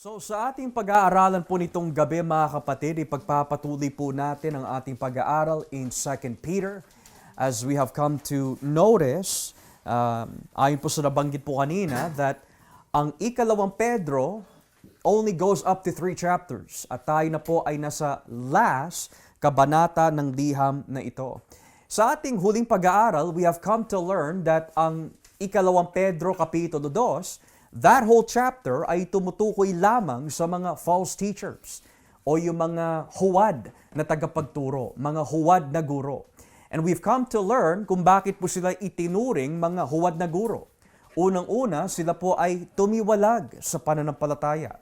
So sa ating pag-aaralan po nitong gabi mga kapatid, ipagpapatuloy po natin ang ating pag-aaral in 2 Peter as we have come to notice, ayon po sa nabanggit po kanina, that ang ikalawang Pedro only goes up to 3 chapters at tayo na po ay nasa last kabanata ng liham na ito. Sa ating huling pag-aaral, we have come to learn that ang ikalawang Pedro Kapitulo 2, that whole chapter ay tumutukoy lamang sa mga false teachers o yung mga huwad na tagapagturo, mga huwad na guro. And we've come to learn kung bakit po sila itinuring mga huwad na guro. Unang-una, sila po ay tumiwalag sa pananampalataya.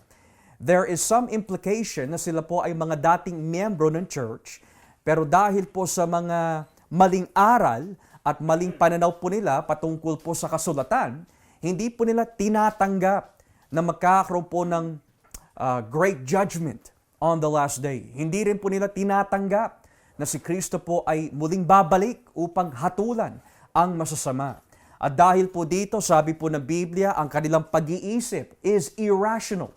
There is some implication na sila po ay mga dating miyembro ng church, pero dahil po sa mga maling aral at maling pananaw po nila patungkol po sa kasulatan, hindi po nila tinatanggap na magkakaroon po ng great judgment on the last day. Hindi rin po nila tinatanggap na si Kristo po ay muling babalik upang hatulan ang masasama. At dahil po dito, sabi po ng Biblia, ang kanilang pag-iisip is irrational.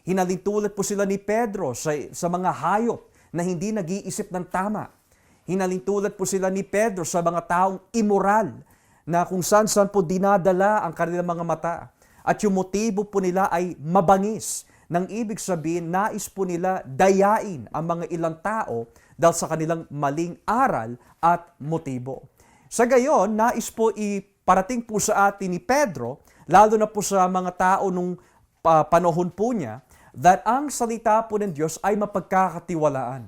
Hinalintulad po sila ni Pedro sa mga hayop na hindi nag-iisip ng tama. Hinalintulad po sila ni Pedro sa mga taong immoral na kung saan-saan po dinadala ang kanilang mga mata. At yung motibo po nila ay mabangis. Nang ibig sabihin, nais po nila dayain ang mga ilang tao dahil sa kanilang maling aral at motibo. Sa gayon, nais po iparating po sa atin ni Pedro, lalo na po sa mga tao nung panahon po niya, that ang salita po ng Diyos ay mapagkakatiwalaan.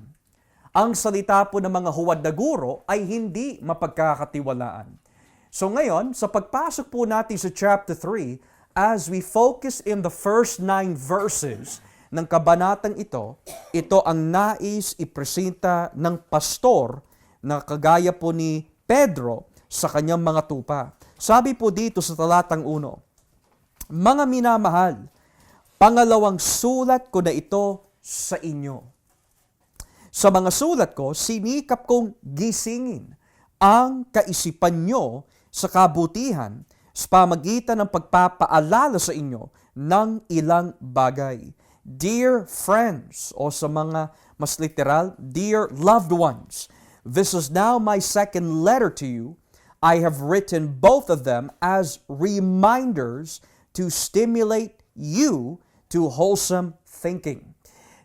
Ang salita po ng mga huwad na guro ay hindi mapagkakatiwalaan. So ngayon, sa pagpasok po natin sa chapter 3, as we focus in the first 9 verses ng kabanatang ito, ito ang nais ipresenta ng pastor na kagaya po ni Pedro sa kanyang mga tupa. Sabi po dito sa talatang 1, "Mga minamahal, pangalawang sulat ko na ito sa inyo. Sa mga sulat ko, sinikap kong gisingin ang kaisipan nyo sa kabutihan sa pamagitan ng pagpapaalala sa inyo ng ilang bagay. Dear friends," o sa mga mas literal, "dear loved ones, this is now my second letter to you. I have written both of them as reminders to stimulate you to wholesome thinking."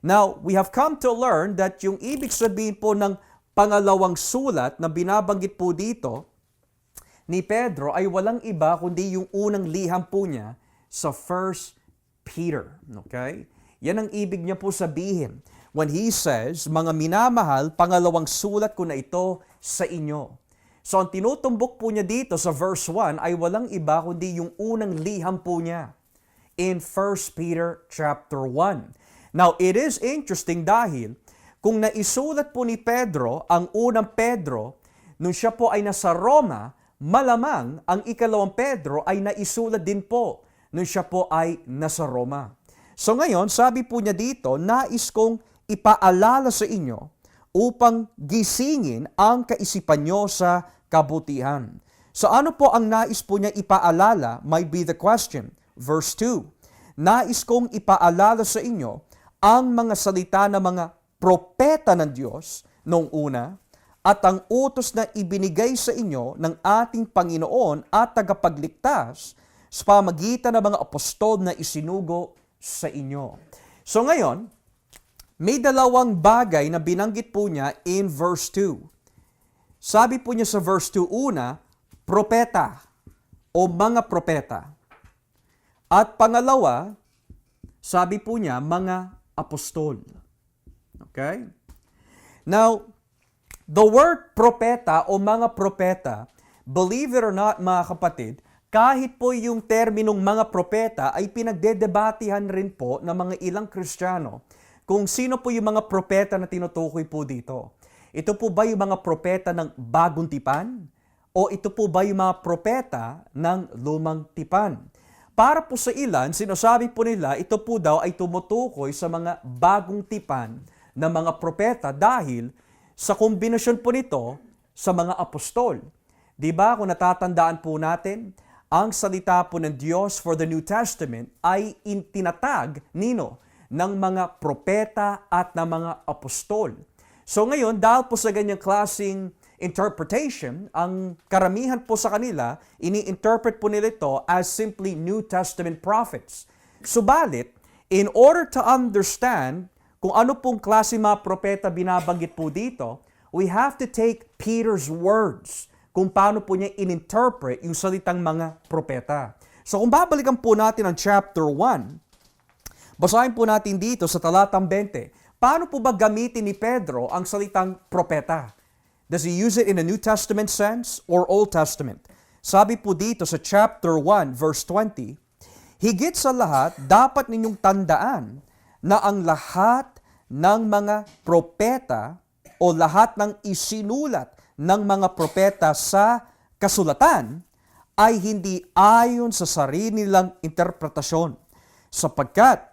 Now, we have come to learn that yung ibig sabihin po ng pangalawang sulat na binabanggit po dito ni Pedro ay walang iba kundi yung unang liham po niya sa 1 Peter. Okay? Yan ang ibig niya po sabihin when he says, "Mga minamahal, pangalawang sulat ko na ito sa inyo." So ang tinutumbok po niya dito sa verse 1 ay walang iba kundi yung unang liham po niya in 1 Peter chapter 1. Now, it is interesting dahil kung naisulat po ni Pedro ang unang Pedro nung siya po ay nasa Roma, malamang ang ikalawang Pedro ay naisulat din po nung siya po ay nasa Roma. So ngayon, sabi po niya dito, nais kong ipaalala sa inyo upang gisingin ang kaisipan nyo sa kabutihan. So ano po ang nais po niya ipaalala might be the question. Verse 2, "Nais kong ipaalala sa inyo ang mga salita ng mga propeta ng Diyos noong una, at ang utos na ibinigay sa inyo ng ating Panginoon at tagapagligtas sa pamagitan ng mga apostol na isinugo sa inyo." So ngayon, may dalawang bagay na binanggit po niya in verse 2. Sabi po niya sa verse 2, una, propeta o mga propeta. At pangalawa, sabi po niya, mga apostol. Okay? Now, the word propeta o mga propeta, believe it or not mga kapatid, kahit po yung terminong mga propeta ay pinagdedebatehan rin po ng mga ilang Kristiyano kung sino po yung mga propeta na tinutukoy po dito. Ito po ba yung mga propeta ng bagong tipan? O ito po ba yung mga propeta ng lumang tipan? Para po sa ilan, sinasabi po nila, ito po daw ay tumutukoy sa mga bagong tipan na mga propeta dahil sa kombinasyon po nito sa mga apostol. Di ba kung natatandaan po natin, ang salita po ng Diyos for the New Testament ay tinatag nino ng mga propeta at ng mga apostol. So ngayon, dahil po sa ganyang klaseng interpretation, ang karamihan po sa kanila, ini-interpret po nila ito as simply New Testament prophets. Subalit, in order to understand kung ano pong klase mga propeta binabanggit po dito, we have to take Peter's words kung paano po niya in-interpret yung salitang mga propeta. So kung babalikan po natin ang chapter 1, basahin po natin dito sa talatang 20, paano po ba gamitin ni Pedro ang salitang propeta? Does he use it in a New Testament sense or Old Testament? Sabi po dito sa chapter 1, verse 20, higit sa lahat, dapat ninyong tandaan na ang lahat ng mga propeta o lahat ng isinulat ng mga propeta sa kasulatan ay hindi ayon sa sarili nilang interpretasyon, sapagkat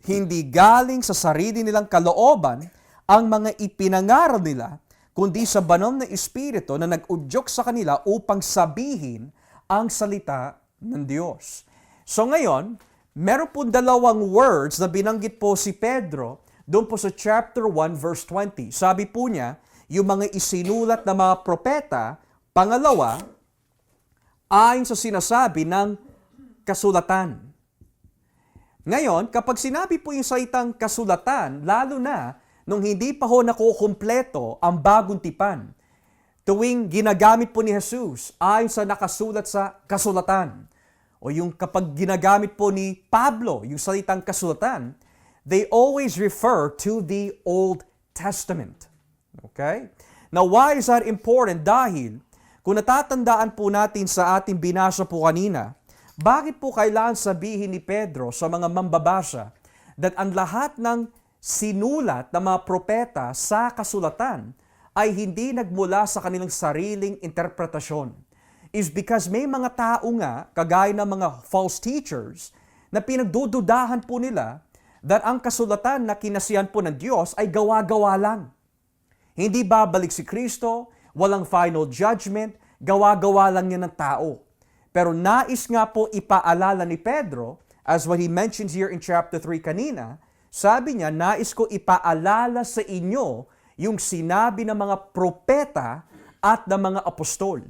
hindi galing sa sarili nilang kalooban ang mga ipinangaral nila, kundi sa banal na Espiritu na nag-udyok sa kanila upang sabihin ang salita ng Diyos. So ngayon, meron po dalawang words na binanggit po si Pedro doon po sa chapter 1 verse 20. Sabi po niya, yung mga isinulat na mga propeta, pangalawa, ayon sa sinasabi ng kasulatan. Ngayon, kapag sinabi po yung salitang kasulatan, lalo na nung hindi pa ho nakukumpleto ang bagong tipan, tuwing ginagamit po ni Jesus ayon sa nakasulat sa kasulatan, o yung kapag ginagamit po ni Pablo yung salitang kasulatan, they always refer to the Old Testament. Okay? Now, why is that important? Dahil, kung natatandaan po natin sa ating binasa po kanina, bakit po kailangan sabihin ni Pedro sa mga mambabasa that ang lahat ng sinulat ng mga propeta sa kasulatan ay hindi nagmula sa kanilang sariling interpretasyon? Is because may mga tao nga, kagaya ng mga false teachers, na pinagdududahan po nila that ang kasulatan na kinasihan po ng Diyos ay gawa-gawa lang. Hindi babalik si Kristo, walang final judgment, gawa-gawa lang niya ng tao. Pero nais nga po ipaalala ni Pedro, as what he mentions here in chapter 3 kanina, sabi niya, nais ko ipaalala sa inyo yung sinabi ng mga propeta at ng mga apostol.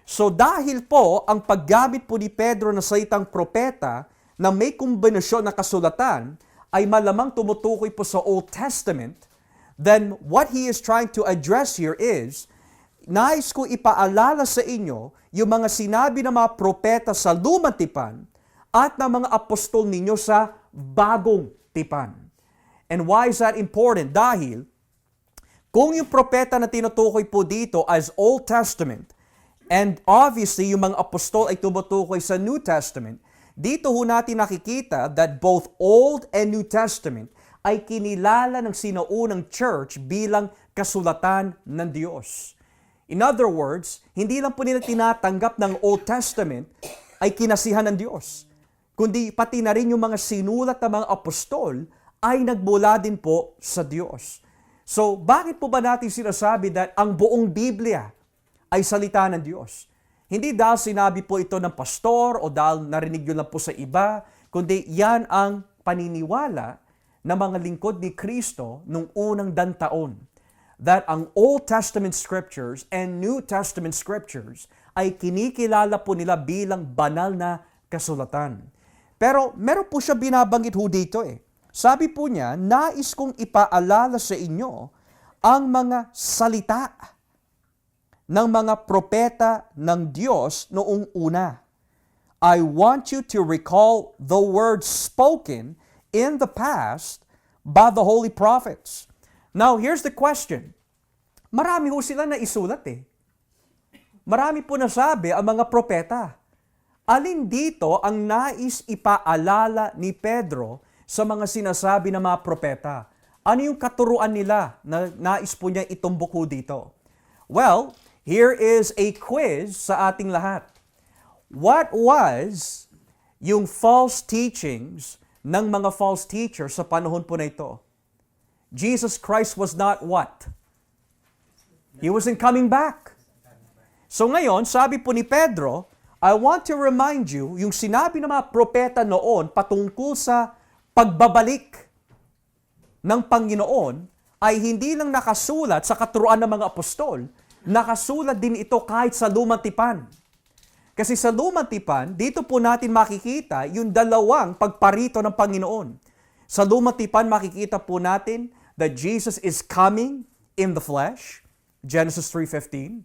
So dahil po ang paggamit po ni Pedro na salitang propeta na may kombinasyon ng kasulatan ay malamang tumutukoy po sa Old Testament, then what he is trying to address here is, nais ko ipaalala sa inyo yung mga sinabi ng mga propeta sa lumang tipan at ng mga apostol ninyo sa bagong tipan. And why is that important? Dahil kung yung propeta na tinutukoy po dito as Old Testament, and obviously yung mga apostol ay tumutukoy sa New Testament, dito ho natin nakikita that both Old and New Testament ay kinilala ng sinaunang church bilang kasulatan ng Diyos. In other words, hindi lang po nila tinatanggap ng Old Testament ay kinasihan ng Diyos, kundi pati na rin yung mga sinulat ng mga apostol ay nagmula din po sa Diyos. So, bakit po ba natin sinasabi that ang buong Biblia ay salita ng Diyos? Hindi dahil sinabi po ito ng pastor o dahil narinig nyo lang po sa iba, kundi yan ang paniniwala ng mga lingkod ni Kristo nung unang dantaon. That ang Old Testament Scriptures and New Testament Scriptures ay kinikilala po nila bilang banal na kasulatan. Pero meron po siya binabanggit ho dito eh. Sabi po niya, nais kong ipaalala sa inyo ang mga salita ng mga propeta ng Diyos noong una. I want you to recall the words spoken in the past by the holy prophets. Now, here's the question. Marami ho sila na isulat eh. Marami po nasabi ang mga propeta. Alin dito ang nais ipaalala ni Pedro sa mga sinasabi ng mga propeta? Ano yung katuruan nila na nais po niya itumbok ho dito? Well, here is a quiz sa ating lahat. What was yung false teachings ng mga false teachers sa panahon po na ito? Jesus Christ was not what? He wasn't coming back. So ngayon, sabi po ni Pedro, I want to remind you, yung sinabi ng mga propeta noon patungkol sa pagbabalik ng Panginoon ay hindi lang nakasulat sa katuruan ng mga apostol, nakasulat din ito kahit sa Lumang Tipan. Kasi sa Lumang Tipan, dito po natin makikita yung dalawang pagparito ng Panginoon. Sa Lumang Tipan, makikita po natin that Jesus is coming in the flesh, Genesis 3:15.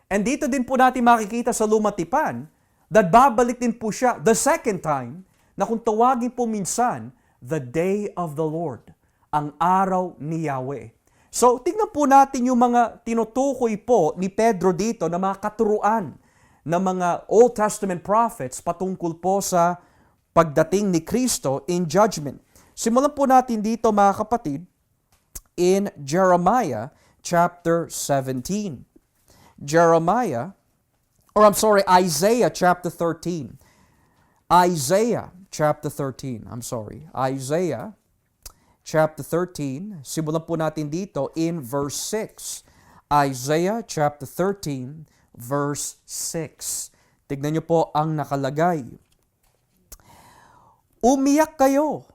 And dito din po natin makikita sa Lumang Tipan that babalik din po siya the second time na kung tawagin po minsan, the day of the Lord, ang araw ni Yahweh. So, tingnan po natin yung mga tinutukoy po ni Pedro dito na mga katuruan ng mga Old Testament prophets patungkol po sa pagdating ni Kristo in judgment. Simulan po natin dito mga kapatid in Jeremiah chapter 17. Isaiah chapter 13. Isaiah chapter 13. Simulan po natin dito in verse 6. Isaiah chapter 13, verse 6. Tignan niyo po ang nakalagay. Umiyak kayo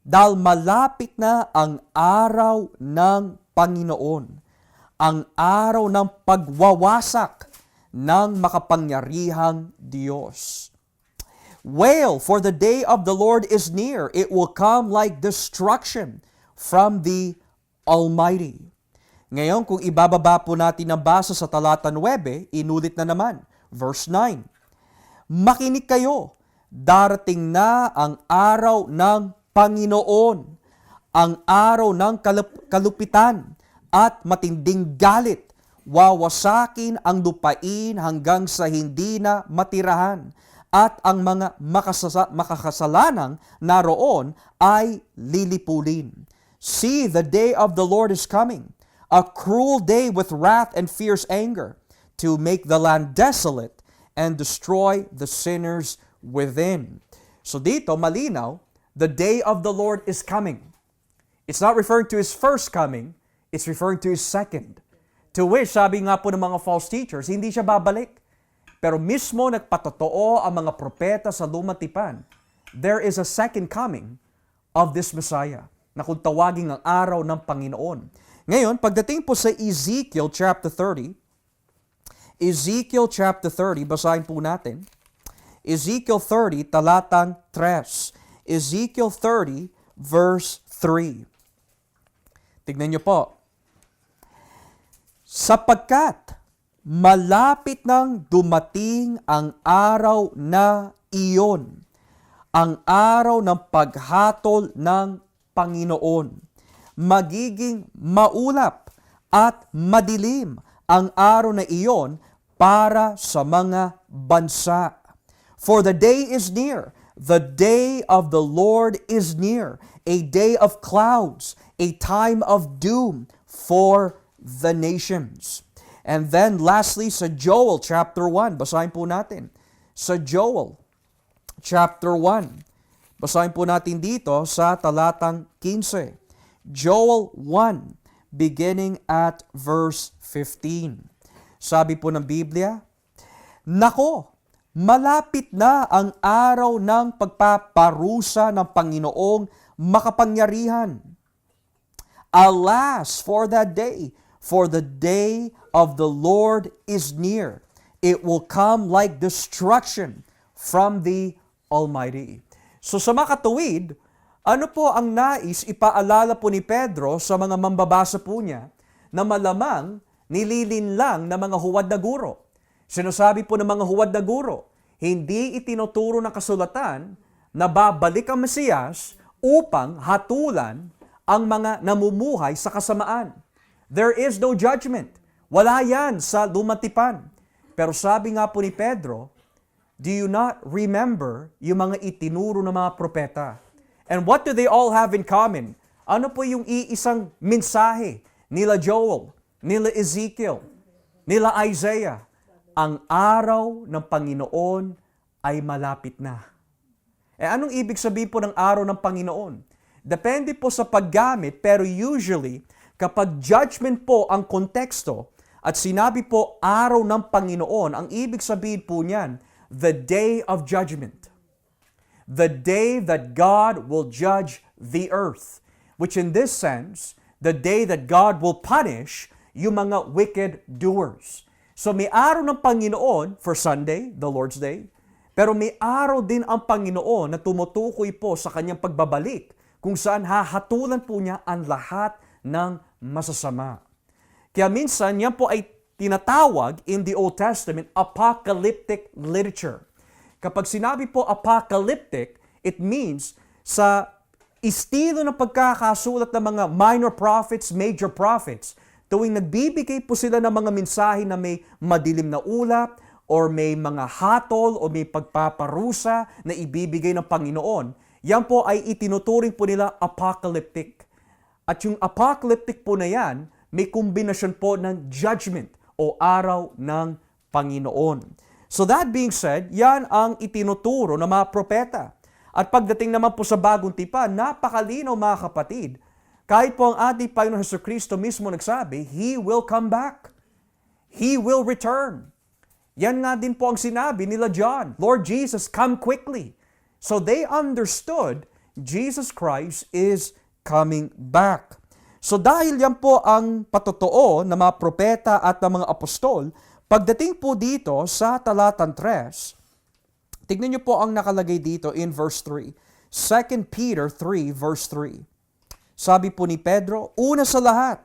dahil malapit na ang araw ng Panginoon, ang araw ng pagwawasak ng makapangyarihang Diyos. Wail, for the day of the Lord is near. It will come like destruction from the Almighty. Ngayon, kung ibababa po natin ang basa sa talata 9, inulit na naman. Verse 9. Makinig kayo, darating na ang araw ng Panginoon, ang araw ng kalupitan at matinding galit. Wawasakin ang lupain hanggang sa hindi na matirahan, at ang mga makakasalanang naroon ay lilipulin. See, the day of the Lord is coming, a cruel day with wrath and fierce anger, to make the land desolate and destroy the sinners within. So dito, malinaw, the day of the Lord is coming. It's not referring to His first coming, it's referring to His second. To which, sabi nga po ng mga false teachers, hindi siya babalik. Pero mismo nagpatotoo ang mga propeta sa Lumang Tipan. There is a second coming of this Messiah, na kung tawagin ang araw ng Panginoon. Ngayon, pagdating po sa Ezekiel chapter 30, basahin po natin. Ezekiel 30, talatang 3. Ezekiel 30, verse 3. Tignan niyo po. Sapagkat malapit nang dumating ang araw na iyon, ang araw ng paghatol ng Panginoon. Magiging maulap at madilim ang araw na iyon para sa mga bansa. For the day is near, the day of the Lord is near, a day of clouds, a time of doom for the nations. And then lastly, sa Joel chapter 1, basahin po natin. Sa Joel chapter 1, basahin po natin dito sa talatang 15. Joel 1, beginning at verse 15. Sabi po ng Biblia, Nako, malapit na ang araw ng pagpaparusa ng Panginoong makapangyarihan. Alas for that day, for the day of the Lord is near. It will come like destruction from the Almighty. So sa makatuwid, ano po ang nais ipaalala po ni Pedro sa mga mambabasa po niya na malamang nililin lang ng mga huwad na guro? Sinasabi po ng mga huwad na guro, hindi itinuturo ng kasulatan na babalik ang Mesiyas upang hatulan ang mga namumuhay sa kasamaan. There is no judgment. Wala yan sa Lumang Tipan. Pero sabi nga po ni Pedro, do you not remember yung mga itinuro ng mga propeta? And what do they all have in common? Ano po yung iisang mensahe nila Joel, nila Ezekiel, nila Isaiah? Ang araw ng Panginoon ay malapit na. Anong ibig sabihin po ng araw ng Panginoon? Depende po sa paggamit, pero usually, kapag judgment po ang konteksto at sinabi po araw ng Panginoon, ang ibig sabihin po niyan, the day of judgment. The day that God will judge the earth. which in this sense, the day that God will punish yung mga wicked doers. So may araw ng Panginoon for Sunday, the Lord's Day, pero may araw din ang Panginoon na tumutukoy po sa kanyang pagbabalik kung saan hahatulan po niya ang lahat ng masasama. Kaya minsan, yan po ay tinatawag in the Old Testament, apocalyptic literature. Kapag sinabi po apocalyptic, it means sa estilo ng pagkakasulat ng mga minor prophets, major prophets, tuwing nagbibigay po sila ng mga mensahe na may madilim na ulap, or may mga hatol, o may pagpaparusa na ibibigay ng Panginoon, yan po ay itinuturing po nila apocalyptic. At yung apocalyptic po na yan, may kombinasyon po ng judgment o araw ng Panginoon. So that being said, yan ang itinuturo ng mga propeta. At pagdating naman po sa bagong tipan, napakalinaw mga kapatid. Kahit po ang ating Panginoon Jesucristo mismo nagsabi, He will come back. He will return. Yan nga din po ang sinabi nila John, Lord Jesus, come quickly. So they understood Jesus Christ is coming back. So dahil yan po ang patotoo ng mga propeta at ng mga apostol, pagdating po dito sa talatang 3, tignan niyo po ang nakalagay dito in verse 3. 2 Peter 3 verse 3. Sabi po ni Pedro, una sa lahat,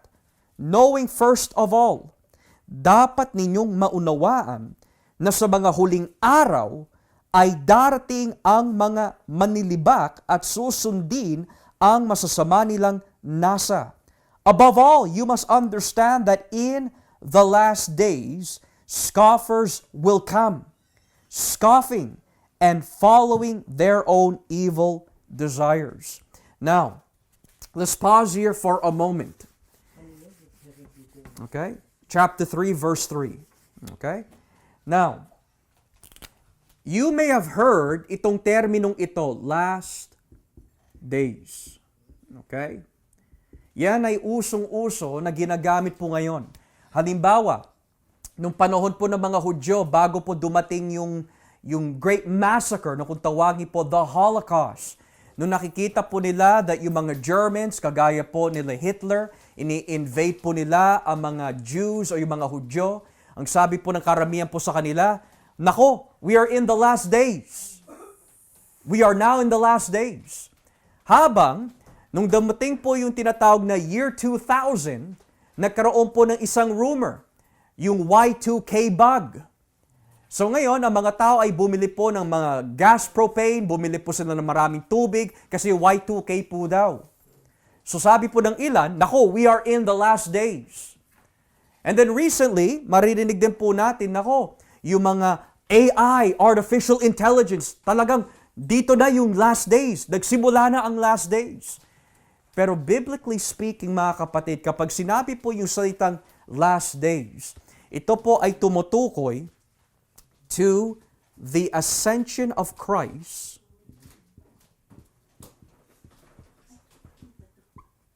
knowing first of all, dapat ninyong maunawaan na sa mga huling araw ay darating ang mga manlilibak at susundin ang masasama nilang nasa. Above all, you must understand that in the last days, scoffers will come, scoffing and following their own evil desires. Now, let's pause here for a moment. Okay? Chapter 3, verse 3. Okay? Now, you may have heard itong terminong ito, last days. Okay? Yan ay usong-uso na ginagamit po ngayon. Halimbawa, nung panahon po ng mga Hudyo, bago po dumating yung Great Massacre, na kung tawagin po the Holocaust, nung nakikita po nila that yung mga Germans, kagaya po nila Hitler, ini-invade po nila ang mga Jews o yung mga Hudyo. Ang sabi po ng karamihan po sa kanila, nako, we are in the last days. We are now in the last days. Habang, nung dumating po yung tinatawag na year 2000, nagkaroon po ng isang rumor, yung Y2K bug. So ngayon, ang mga tao ay bumili po ng mga gas propane, bumili po sila ng maraming tubig kasi Y2K po daw. So sabi po ng ilan, nako, we are in the last days. And then recently, maririnig din po natin, nako, yung mga AI, artificial intelligence, talagang dito na yung last days. Nagsimula na ang last days. Pero biblically speaking, mga kapatid, kapag sinabi po yung salitang last days, ito po ay tumutukoy to the ascension of Christ.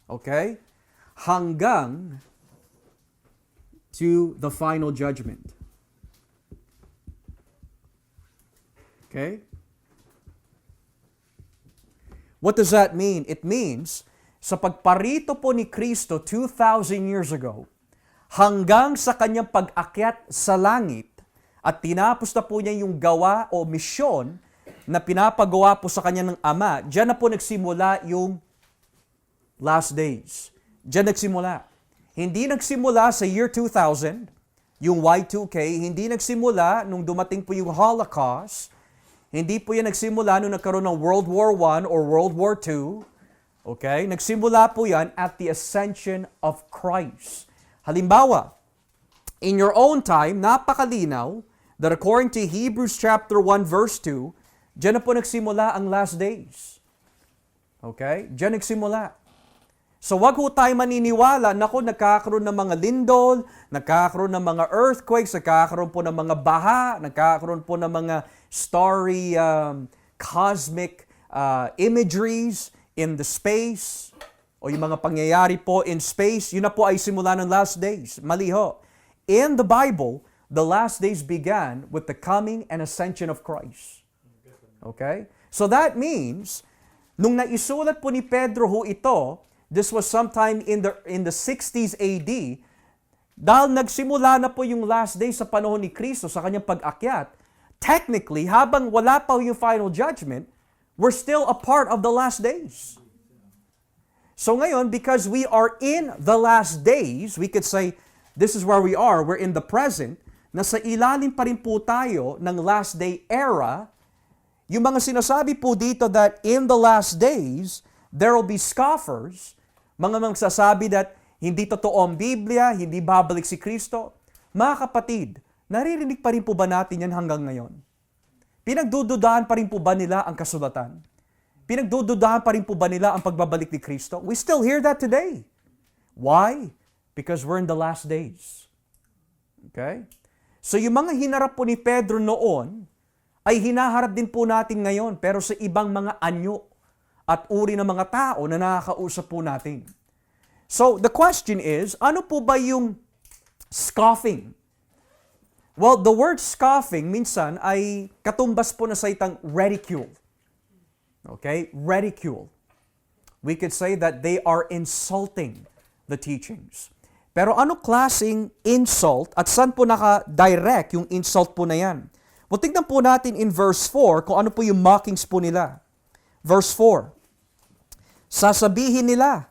Okay? Hanggang to the final judgment. Okay? What does that mean? It means, sa pagparito po ni Kristo 2,000 years ago, hanggang sa kanyang pag-akyat sa langit, at tinapos na po niya yung gawa o misyon na pinapagawa po sa kanya ng Ama, diyan na po nagsimula yung last days. Diyan nagsimula. Hindi nagsimula sa year 2000, yung Y2K, hindi nagsimula nung dumating po yung Holocaust, hindi po yan nagsimula nung nagkaroon ng World War I or World War II. Okay? Nagsimula po yan at the ascension of Christ. Halimbawa, in your own time, napakalinaw that according to Hebrews chapter 1 verse 2, diyan na po nagsimula ang last days. Okay? Diyan nagsimula. So wag ho tayo maniniwala, naku, nagkakaroon ng mga lindol, nagkakaroon ng mga earthquakes, nagkakaroon po ng mga baha, nagkakaroon po ng mga starry cosmic imageries in the space, o yung mga pangyayari po in space, yun na po ay simula ng last days. Mali ho. In the Bible, the last days began with the coming and ascension of Christ. Okay? So that means, nung naisulat po ni Pedro ho ito, This was sometime in the 60s AD. Dahil nagsimula na po yung last day sa panahon ni Kristo sa kanyang pag-akyat, technically, habang wala pa yung final judgment, we're still a part of the last days. So ngayon, because we are in the last days, we could say, this is where we are, we're in the present, nasa ilalim pa rin po tayo ng last day era. Yung mga sinasabi po dito that in the last days, there will be scoffers, mga magsasabi that hindi totoo ang Biblia, hindi babalik si Kristo. Mga kapatid, naririnig pa rin po ba natin yan hanggang ngayon? Pinagdududahan pa rin po ba nila ang kasulatan? Pinagdududahan pa rin po ba nila ang pagbabalik ni Kristo? We still hear that today. Why? Because we're in the last days. Okay? So yung mga hinarap po ni Pedro noon, ay hinaharap din po natin ngayon, pero sa ibang mga anyo at uri ng mga tao na nakakausap po natin. So the question is, ano po ba yung scoffing? Well, the word scoffing minsan ay katumbas po na sa itang ridicule. Okay? Ridicule. We could say that they are insulting the teachings. Pero ano klaseng insult at saan po naka-direct yung insult po na yan? Well, tignan po natin in verse 4 kung ano po yung mockings po nila. Verse 4. Sasabihin nila,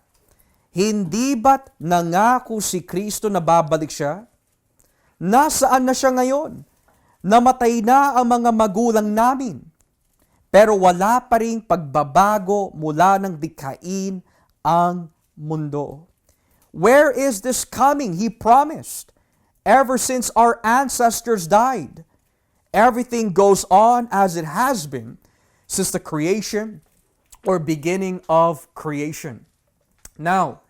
hindi ba't nangako si Kristo na babalik siya? Nasaan na siya ngayon? Namatay na ang mga magulang namin. Pero wala pa ring pagbabago mula ng dikhain ang mundo. Where is this coming? He promised. Ever since our ancestors died, everything goes on as it has been since the creation or beginning of creation. Now,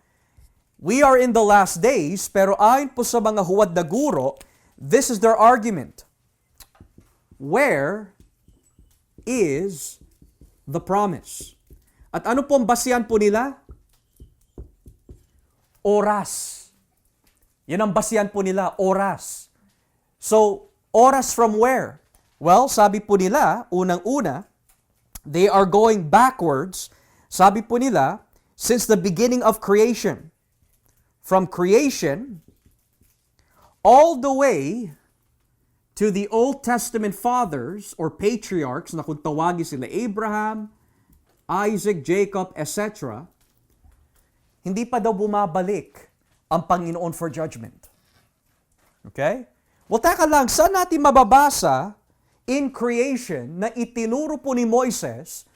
we are in the last days, pero ayon po sa mga huwad na guro, this is their argument. Where is the promise? At ano po ang basihan po nila? Oras. Yan ang basihan po nila, oras. So, oras from where? Well, sabi po nila, unang-una, they are going backwards. Sabi po nila, since the beginning of creation. From creation, all the way to the Old Testament fathers or patriarchs, na kung tawagin sila Abraham, Isaac, Jacob, etc., hindi pa daw bumabalik ang Panginoon for judgment. Okay? Well, teka lang, saan natin mababasa in creation na itinuro po ni Moises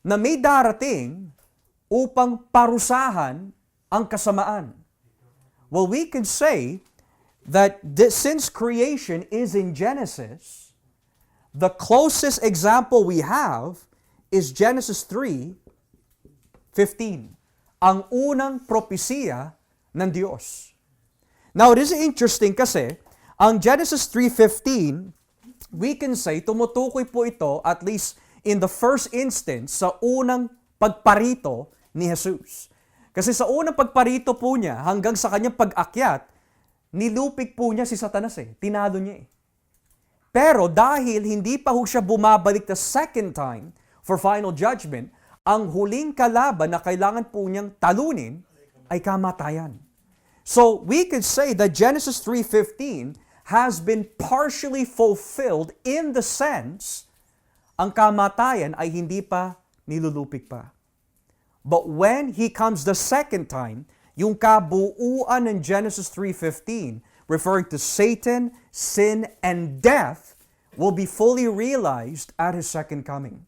na may darating upang parusahan ang kasamaan? Well, we can say that since creation is in Genesis, the closest example we have is Genesis 3:15. Ang unang propesiya ng Diyos. Now, it is interesting kasi, ang Genesis 3:15, we can say, tumutukoy po ito, at least in the first instance, sa unang pagparito ni Jesus. Kasi sa unang pagparito po niya, hanggang sa kanyang pag-akyat, nilupig po niya si Satanas Tinalo niya Pero dahil hindi pa ho siya bumabalik the second time for final judgment, ang huling kalaban na kailangan po niyang talunin ay kamatayan. So, we could say that Genesis 3:15 has been partially fulfilled in the sense ang kamatayan ay hindi pa nilulupig pa. But when He comes the second time, yung kabuuan ng Genesis 3:15, referring to Satan, sin, and death, will be fully realized at His second coming.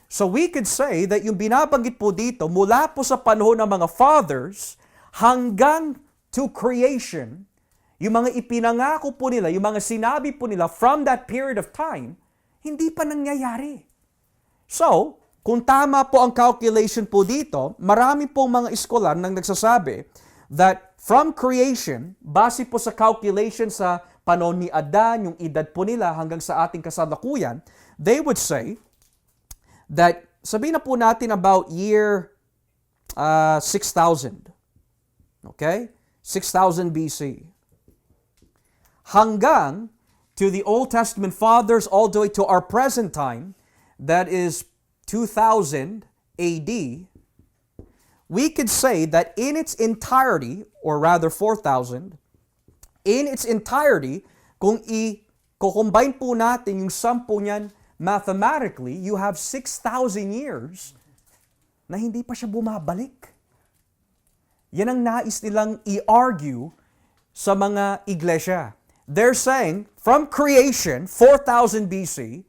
So we could say that yung binabanggit po dito, mula po sa panahon ng mga fathers, hanggang to creation, yung mga ipinangako po nila, yung mga sinabi po nila from that period of time, hindi pa nangyayari. So, kung tama po ang calculation po dito, marami pong mga eskolar nang nagsasabi that from creation, base po sa calculation sa panahon ni Adan, yung edad po nila hanggang sa ating kasalukuyan, they would say that, sabihin na po natin about year 6,000. Okay? 6,000 BC. Hanggang to the Old Testament fathers all the way to our present time, that is 2000 AD, we could say that in its entirety, or rather 4,000, in its entirety, kung i-combine po natin yung sum po niyan mathematically, you have 6,000 years na hindi pa siya bumabalik. Yan ang nais nilang i-argue sa mga iglesia. They're saying, from creation, 4,000 BC,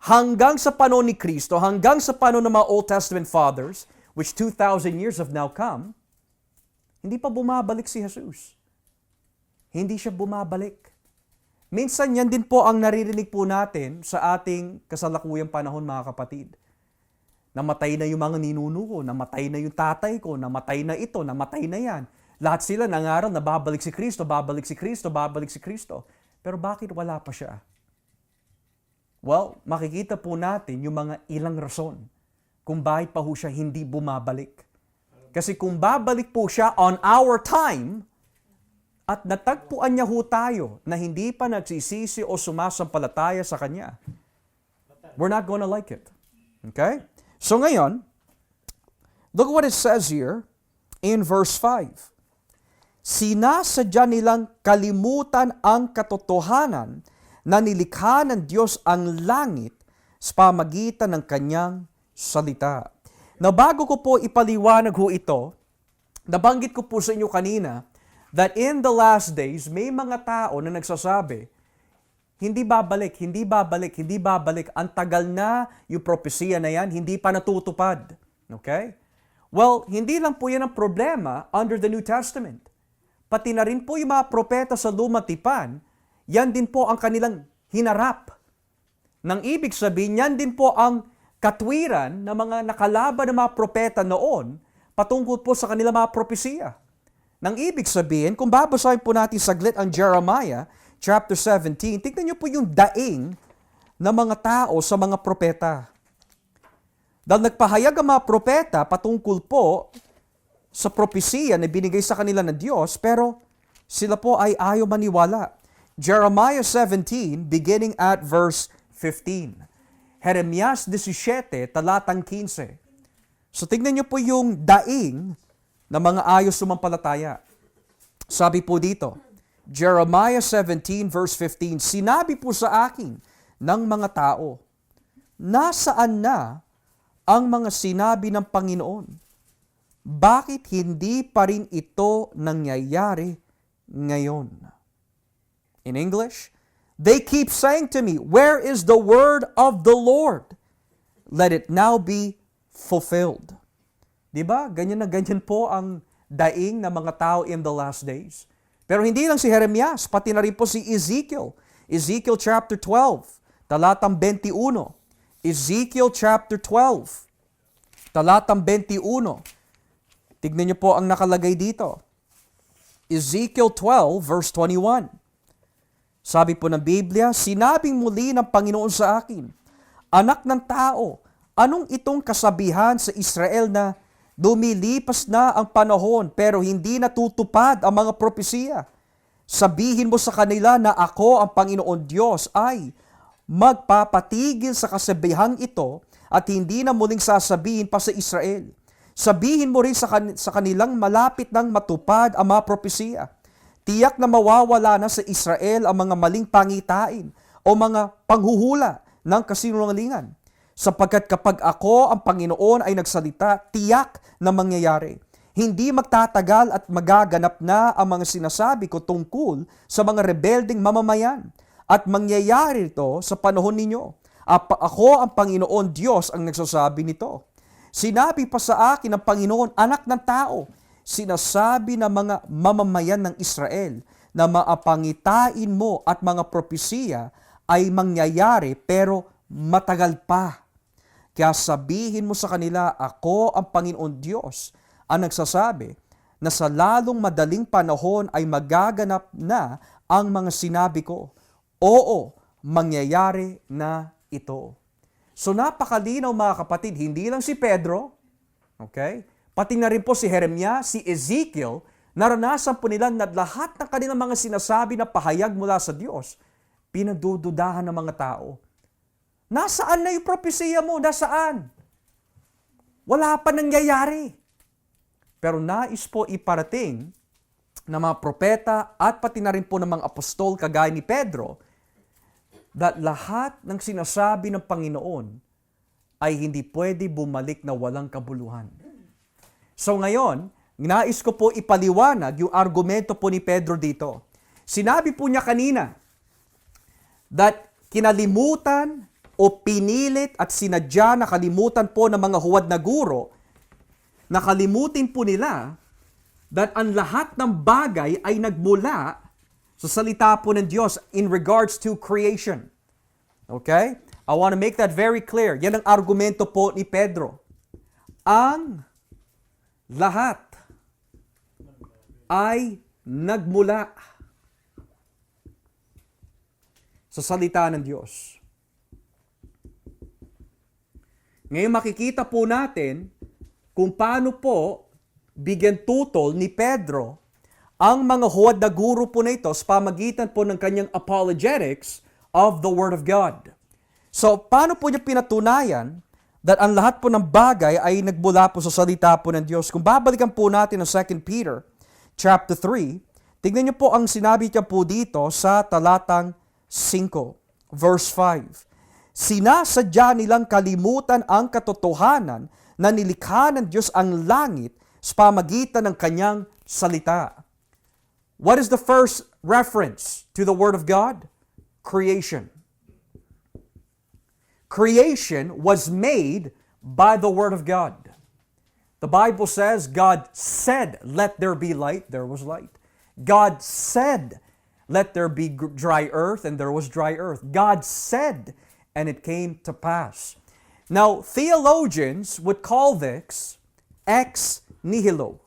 hanggang sa panahon ni Kristo, hanggang sa panahon ng mga Old Testament fathers, which 2,000 years have now come, hindi pa bumabalik si Jesus. Hindi siya bumabalik. Minsan yan din po ang naririnig po natin sa ating kasalukuyang panahon, mga kapatid. Namatay na yung mga ninuno ko, namatay na yung tatay ko, namatay na ito, namatay na yan. Lahat sila nangaral na babalik si Kristo, babalik si Kristo, babalik si Kristo. Pero bakit wala pa siya? Well, makikita po natin yung mga ilang rason kung bakit pa ho siya hindi bumabalik. Kasi kung babalik po siya on our time, at natagpuan niya ho tayo na hindi pa nagsisisi o sumasampalataya sa Kanya, we're not gonna like it. Okay? So ngayon, look what it says here in verse 5. Sinasadya nilang kalimutan ang katotohanan na nilikha ng Diyos ang langit sa pamagitan ng Kanyang salita. Now, bago ko po ipaliwanag ho ito, nabanggit ko po sa inyo kanina that in the last days, may mga tao na nagsasabi, hindi babalik, hindi babalik, hindi babalik. Ang tagal na yung propesiya na yan, hindi pa natutupad. Okay? Well, hindi lang po yan ang problema under the New Testament. Pati na rin po yung mga propeta sa lumang tipan, yan din po ang kanilang hinarap. Nang ibig sabihin, yan din po ang katwiran ng mga nakalaban ng mga propeta noon patungkol po sa kanilang mga propesiya. Nang ibig sabihin, kung babasahin po natin saglit ang Jeremiah chapter 17, tignan niyo po yung daing ng mga tao sa mga propeta. Dahil nagpahayag ang mga propeta patungkol po sa propesiya na binigay sa kanila ng Diyos, pero sila po ay ayaw maniwala. Jeremiah 17, beginning at verse 15. Jeremias 17, talatang 15. So tignan niyo po yung daing ng mga ayaw sumampalataya. Sabi po dito, Jeremiah 17 verse 15, sinabi po sa akin ng mga tao, nasaan na ang mga sinabi ng Panginoon? Bakit hindi pa rin ito nangyayari ngayon? In English, they keep saying to me, where is the word of the Lord? Let it now be fulfilled. Diba? Ganyan na ganyan po ang daing ng mga tao in the last days. Pero hindi lang si Jeremias, pati na rin po si Ezekiel. Ezekiel chapter 12, talatang 21. Ezekiel chapter 12, talatang 21. Tignan niyo po ang nakalagay dito. Ezekiel 12 verse 21. Sabi po ng Biblia, sinabing muli ng Panginoon sa akin, anak ng tao, anong itong kasabihan sa Israel na lumilipas na ang panahon pero hindi natutupad ang mga propesiya? Sabihin mo sa kanila na ako ang Panginoon Diyos ay magpapatigil sa kasabihang ito at hindi na muling sasabihin pa sa Israel. Sabihin mo rin sa kanilang malapit nang matupad ang mga propesiya. Tiyak na mawawala na sa Israel ang mga maling pangitain o mga panghuhula ng kasinungalingan. Sapagkat kapag ako, ang Panginoon, ay nagsalita, tiyak na mangyayari. Hindi magtatagal at magaganap na ang mga sinasabi ko tungkol sa mga rebelding mamamayan. At mangyayari ito sa panahon ninyo. Ako, ang Panginoon Diyos, ang nagsasabi nito. Sinabi pa sa akin ng Panginoon, anak ng tao, sinasabi ng mga mamamayan ng Israel na maapangitain mo at mga propesiya ay mangyayari pero matagal pa. Kaya sabihin mo sa kanila, ako ang Panginoon Diyos ang nagsasabi na sa lalong madaling panahon ay magaganap na ang mga sinabi ko. Oo, mangyayari na ito. So napakalinaw mga kapatid, hindi lang si Pedro, okay? Pati na rin po si Jeremias, si Ezekiel, naranasan po nila na lahat ng kanilang mga sinasabi na pahayag mula sa Diyos, pinagdududahan ng mga tao. Nasaan na yung propesiya mo? Nasaan? Wala pa nangyayari. pero nais po iparating ng mga propeta at pati na rin po ng mga apostol kagaya ni Pedro, that lahat ng sinasabi ng Panginoon ay hindi pwede bumalik na walang kabuluhan. So ngayon, nais ko po ipaliwanag yung argumento po ni Pedro dito. Sinabi po niya kanina that kinalimutan o pinilit at sinadya na kalimutan po ng mga huwad na guro, nakalimutin po nila that ang lahat ng bagay ay nagmula sa salita po ng Diyos in regards to creation. Okay? I want to make that very clear. Yan ang argumento po ni Pedro. Ang lahat ay nagmula sa salita ng Diyos. Ngayon makikita po natin kung paano po bigyan tutol ni Pedro ang mga huwad na guro po na ito sa pamagitan po ng kanyang apologetics of the Word of God. So, paano po niya pinatunayan that ang lahat po ng bagay ay nagmula po sa salita po ng Diyos? Kung babalikan po natin ang 2 Peter chapter 3, tignan niyo po ang sinabi niya po dito sa talatang 5, verse 5. Sinasadya nilang kalimutan ang katotohanan na nilikha ng Diyos ang langit sa pamagitan ng kanyang salita. What is the first reference to the Word of God? Creation. Creation was made by the Word of God. The Bible says, God said, let there be light, there was light. God said, let there be dry earth, and there was dry earth. God said, and it came to pass. Now, theologians would call this ex nihilo.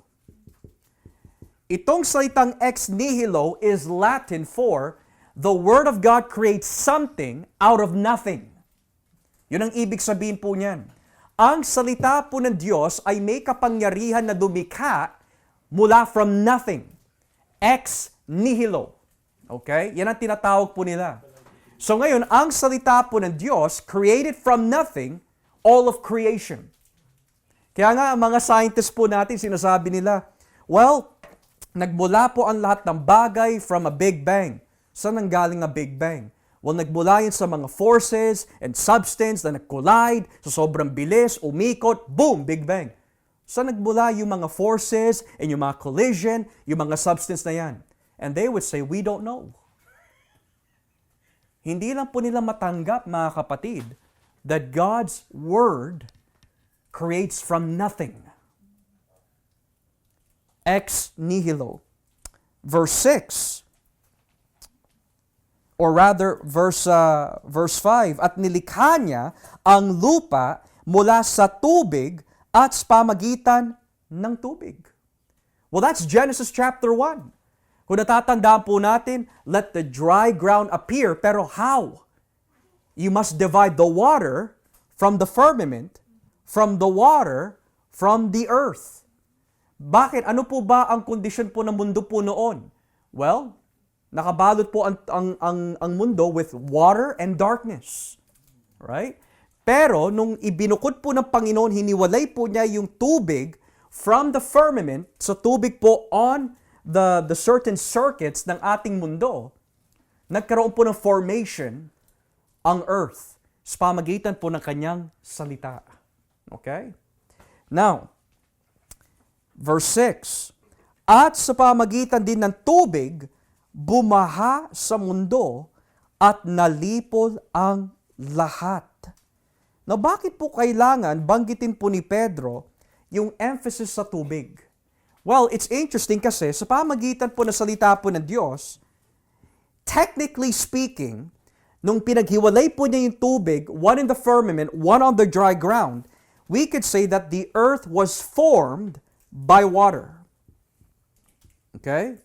Itong salitang ex nihilo is Latin for the Word of God creates something out of nothing. Yun ang ibig sabihin po niyan. Ang salita po ng Diyos ay may kapangyarihan na dumikha mula from nothing. Ex nihilo. Okay? Yan ang tinatawag po nila. So ngayon, ang salita po ng Diyos created from nothing all of creation. Kaya nga, ang mga scientists po natin, sinasabi nila, well, nagmula po ang lahat ng bagay from a Big Bang. Saan nanggaling ang Big Bang? Well, nagmula yan sa mga forces and substance na nag-collide, sa sobrang bilis, umikot, boom, Big Bang. Saan nagmula yung mga forces and yung mga collision, yung mga substance na yan? And they would say, we don't know. Hindi lang po nila matanggap, mga kapatid, that God's Word creates from nothing. Ex nihilo. Verse 6, or rather, verse 5, at nilikha niya ang lupa mula sa tubig at sa pamagitan ng tubig. Well, that's Genesis chapter 1. Kung natatandaan po natin, let the dry ground appear. Pero how? You must divide the water from the firmament, from the water, from the earth. Bakit? Ano po ba ang kondisyon po ng mundo po noon? Well, nakabalot po ang mundo with water and darkness. Right? Pero nung ibinukod po ng Panginoon, hiniwalay po niya yung tubig from the firmament, sa tubig po on the certain circuits ng ating mundo, nagkaroon po ng formation ang earth sa pamagitan po ng kanyang salita. Okay? Now, verse 6, at sa pamagitan din ng tubig, bumaha sa mundo at nalipol ang lahat. Now, bakit po kailangan banggitin po ni Pedro yung emphasis sa tubig? Well, it's interesting kasi sa pamagitan po ng salita po ng Diyos, technically speaking, nung pinaghiwalay po niya yung tubig, one in the firmament, one on the dry ground, we could say that the earth was formed by water. Okay?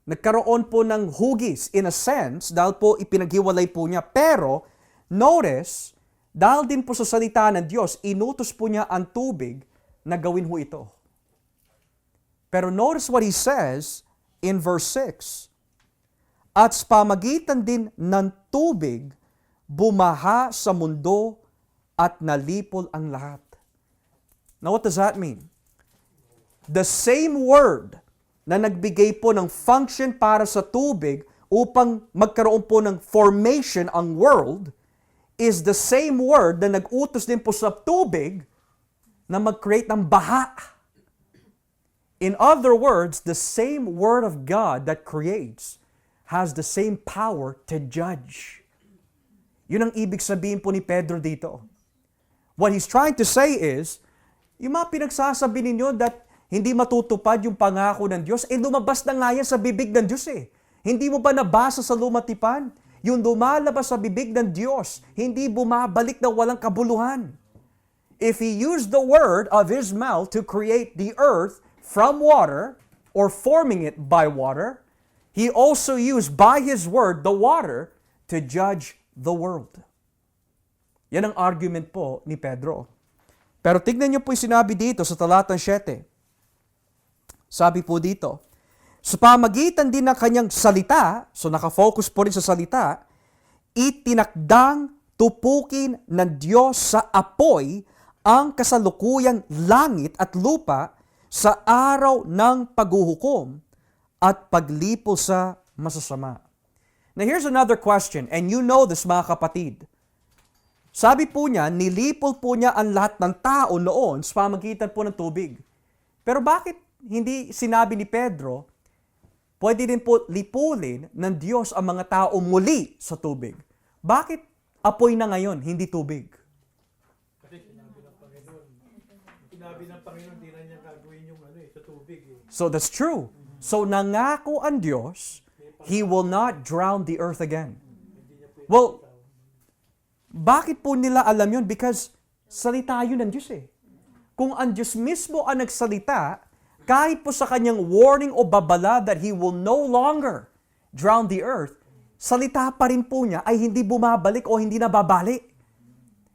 Nagkaroon po ng hugis in a sense dahil po ipinaghiwalay po niya. Pero, notice, dahil din po sa salita ng Diyos, inutos po niya ang tubig na gawin ho ito. Pero notice what he says in verse 6. At sa pamagitan din ng tubig, bumaha sa mundo at nalipol ang lahat. Now, what does that mean? The same word na nagbigay po ng function para sa tubig upang magkaroon po ng formation ang world is the same word na nag-utos din po sa tubig na mag-create ng baha. In other words, the same word of God that creates has the same power to judge. Yun ang ibig sabihin po ni Pedro dito. What he's trying to say is, yung mga pinagsasabi ninyo that hindi matutupad yung pangako ng Diyos, lumabas na nga yan sa bibig ng Diyos eh. Hindi mo ba nabasa sa lumatipan? Yung lumalabas sa bibig ng Diyos, hindi bumabalik na walang kabuluhan. If He used the word of His mouth to create the earth from water, or forming it by water, He also used by His word the water to judge the world. Yan ang argument po ni Pedro. Pero tignan niyo po yung sinabi dito sa talatang 7. Sabi po dito, sa pamagitan din ng kanyang salita, so nakafocus po rin sa salita, itinakdang tupukin ng Diyos sa apoy ang kasalukuyang langit at lupa sa araw ng paghuhukom at paglipo sa masasama. Now here's another question, and you know this mga kapatid. Sabi po niya, nilipol po niya ang lahat ng tao noon sa pamagitan po ng tubig. Pero bakit hindi sinabi ni Pedro, pwede din po lipulin ng Diyos ang mga tao muli sa tubig? Bakit apoy na ngayon, hindi tubig? Kasi sinabi ng Panginoon, di na niya gagawin yung sa tubig. So that's true. So nangako ang Diyos, He will not drown the earth again. Well, bakit po nila alam yun? Because salita yun ng Diyos eh. Kung ang Diyos mismo ang nagsalita, kahit po sa kanyang warning o babala that He will no longer drown the earth, salita pa rin po niya ay hindi bumabalik o hindi nababalik.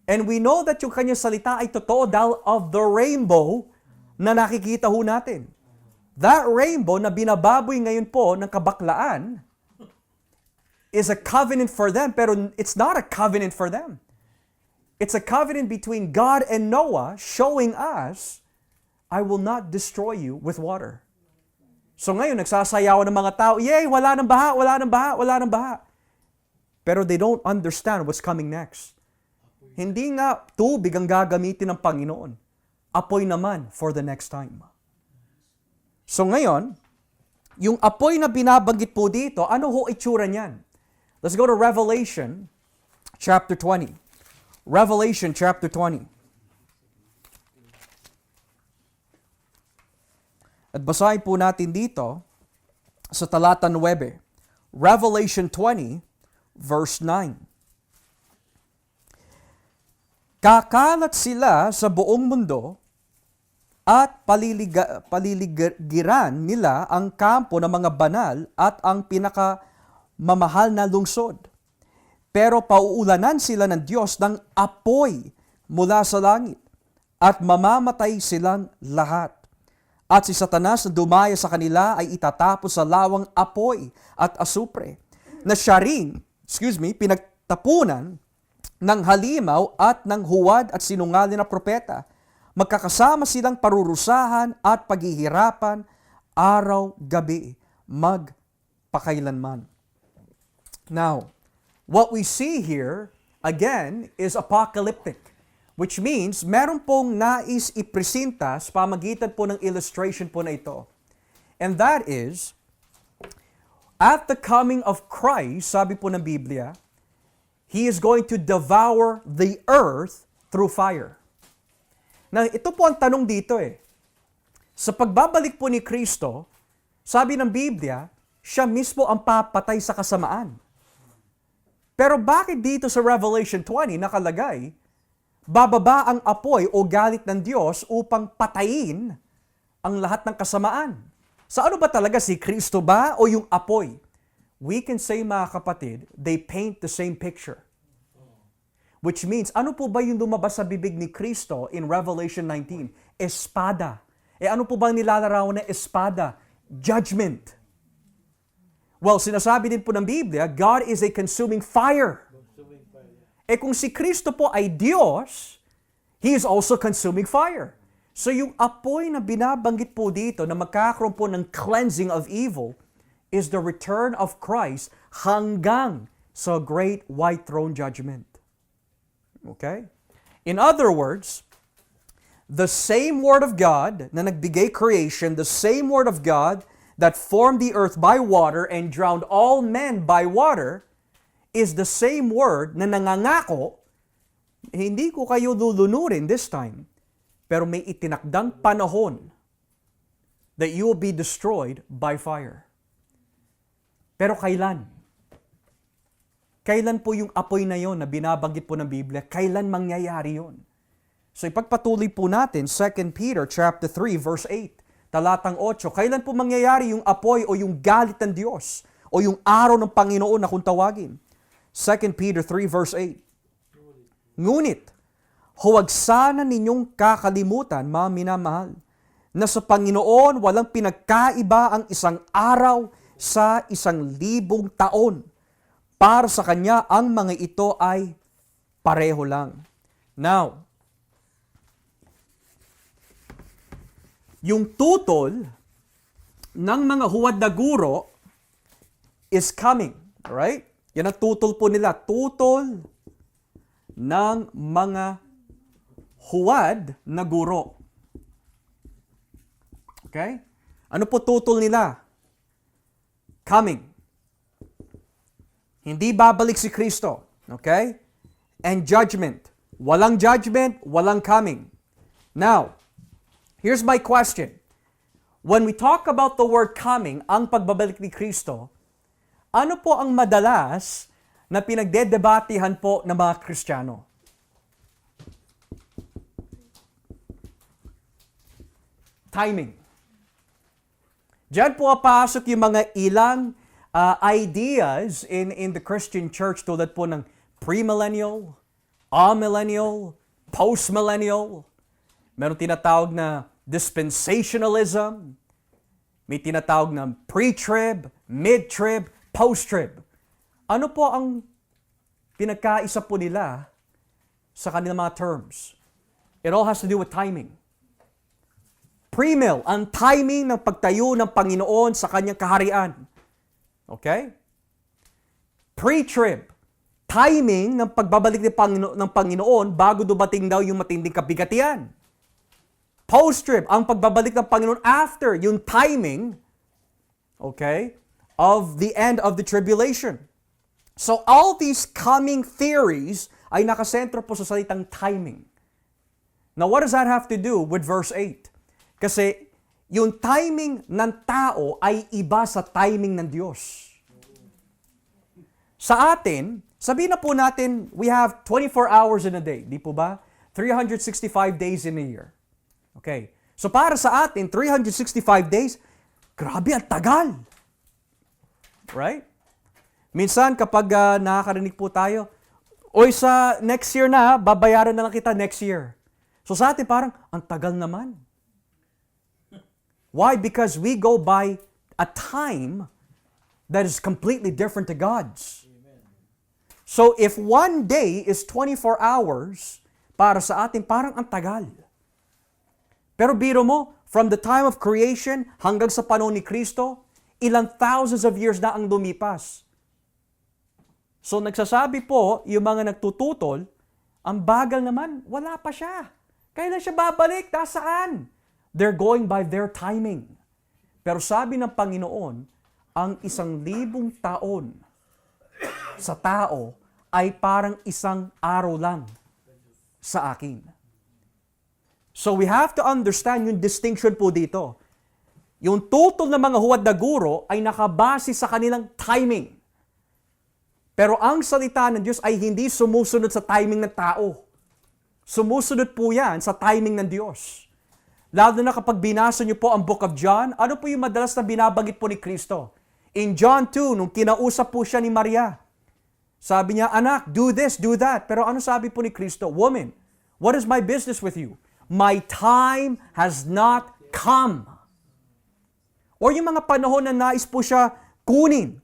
And we know that yung kanyang salita ay totoo dahil of the rainbow na nakikita ho natin. That rainbow na binababoy ngayon po ng kabaklaan is a covenant for them, pero it's not a covenant for them. It's a covenant between God and Noah showing us, I will not destroy you with water. So ngayon, nagsasayawan ng mga tao, yay, wala nang baha, wala nang baha, wala nang baha. Pero they don't understand what's coming next. Hindi nga tubig ang gagamitin ng Panginoon. Apoy naman for the next time. So ngayon, yung apoy na binabanggit po dito, ano ho itsura niyan? Let's go to Revelation chapter 20. Revelation chapter 20. At basahin po natin dito sa talata 9. Revelation 20, verse 9. Kakalat sila sa buong mundo at paliligiran nila ang kampo ng mga banal at ang pinakamamahal na lungsod. Pero pauulanan sila ng Diyos ng apoy mula sa langit at mamamatay silang lahat. At si Satanas na dumaya sa kanila ay itatapos sa lawang apoy at asupre na siya ring, pinagtapunan ng halimaw at ng huwad at sinungaling na propeta. Magkakasama silang parurusahan at paghihirapan araw-gabi magpakailanman. Now, what we see here, again, is apocalyptic. Which means, meron pong nais ipresenta sa pamagitan po ng illustration po na ito. And that is, at the coming of Christ, sabi po ng Biblia, He is going to devour the earth through fire. Now, ito po ang tanong dito eh. Sa pagbabalik po ni Kristo, sabi ng Biblia, siya mismo ang papatay sa kasamaan. Pero bakit dito sa Revelation 20 nakalagay, bababa ang apoy o galit ng Diyos upang patayin ang lahat ng kasamaan? Sa ano ba talaga, si Kristo ba o yung apoy? We can say mga kapatid, they paint the same picture. Which means, ano po ba yung lumabas sa bibig ni Kristo in Revelation 19? Espada. Ano po ba nilalarawan ng espada? Judgment. Well, sinasabi din po ng Biblia, God is a consuming fire. Kung si Kristo po ay Diyos, He is also consuming fire. So yung apoy na binabanggit po dito na magkakaroon po ng cleansing of evil is the return of Christ hanggang sa great white throne judgment. Okay? In other words, the same Word of God na nagbigay creation, the same Word of God that formed the earth by water and drowned all men by water, is the same Word na nangangako, hindi ko kayo lulunurin this time, pero may itinakdang panahon that you will be destroyed by fire. Pero kailan? Kailan po yung apoy na yon na binabanggit po ng Biblia? Kailan mangyayari yon? So ipagpatuloy po natin 2 Peter chapter 3 verse 8, talatang 8. Kailan po mangyayari yung apoy o yung galit ng Diyos o yung araw ng Panginoon na kung tawagin? 2 Peter 3 verse 8. Ngunit, huwag sana ninyong kakalimutan, mga minamahal, na sa Panginoon walang pinagkaiba ang isang araw sa 1,000 taon. Para sa Kanya, ang mga ito ay pareho lang. Now, yung tutol ng mga huwad na guro is coming. Alright? Yan ang tutol po nila. Tutol ng mga huwad na guro. Okay? Ano po tutol nila? Coming. Hindi babalik si Kristo. Okay? And judgment. Walang judgment, walang coming. Now, here's my question. When we talk about the word coming, ang pagbabalik ni Kristo, ano po ang madalas na pinagdedebatehan po ng mga Kristiyano? Timing. Diyan po papasok yung mga ilang ideas in the Christian church tulad po ng premillennial, amillennial, postmillennial. Meron tinatawag na dispensationalism. May tinatawag na pre-trib, mid-trib, post-trib. Ano po ang pinagkaisa po nila sa kanilang mga terms? It all has to do with timing. Premill, ang timing ng pagtayo ng Panginoon sa kanyang kaharian. Okay? Pre-trib, timing ng pagbabalik ng Panginoon bago dumating daw yung matinding kabigatian. Post-trib, ang pagbabalik ng Panginoon after yung timing, okay, of the end of the tribulation. So all these coming theories ay nakasentro po sa salitang timing. Now what does that have to do with verse 8? Kasi yung timing ng tao ay iba sa timing ng Diyos. Sa atin, sabihin na po natin, we have 24 hours in a day, di po ba? 365 days in a year. Okay. So para sa atin, 365 days, grabe, ang tagal. Right? Minsan kapag nakakarinig po tayo, oy sa next year na, babayaran na lang kita next year. So sa atin parang, ang tagal naman. Why? Because we go by a time that is completely different to God's. So if one day is 24 hours, para sa atin parang ang tagal. Pero biro mo, from the time of creation hanggang sa panahon ni Kristo, ilang thousands of years na ang lumipas. So nagsasabi po, yung mga nagtututol, ang bagal naman, wala pa siya. Kailan siya babalik? Nasaan? They're going by their timing. Pero sabi ng Panginoon, ang 1,000 taon sa tao ay parang isang araw lang sa akin. So we have to understand yung distinction po dito. Yung tutol ng mga huwad na guro ay nakabase sa kanilang timing. Pero ang salita ng Diyos ay hindi sumusunod sa timing ng tao. Sumusunod po yan sa timing ng Diyos. Lalo na kapag binasa niyo po ang Book of John, ano po yung madalas na binabanggit po ni Kristo? In John 2, nung kinausap po siya ni Maria, sabi niya, anak, do this, do that. Pero ano sabi po ni Kristo? Woman, what is my business with you? My time has not come. Or yung mga panahon na nais po siya kunin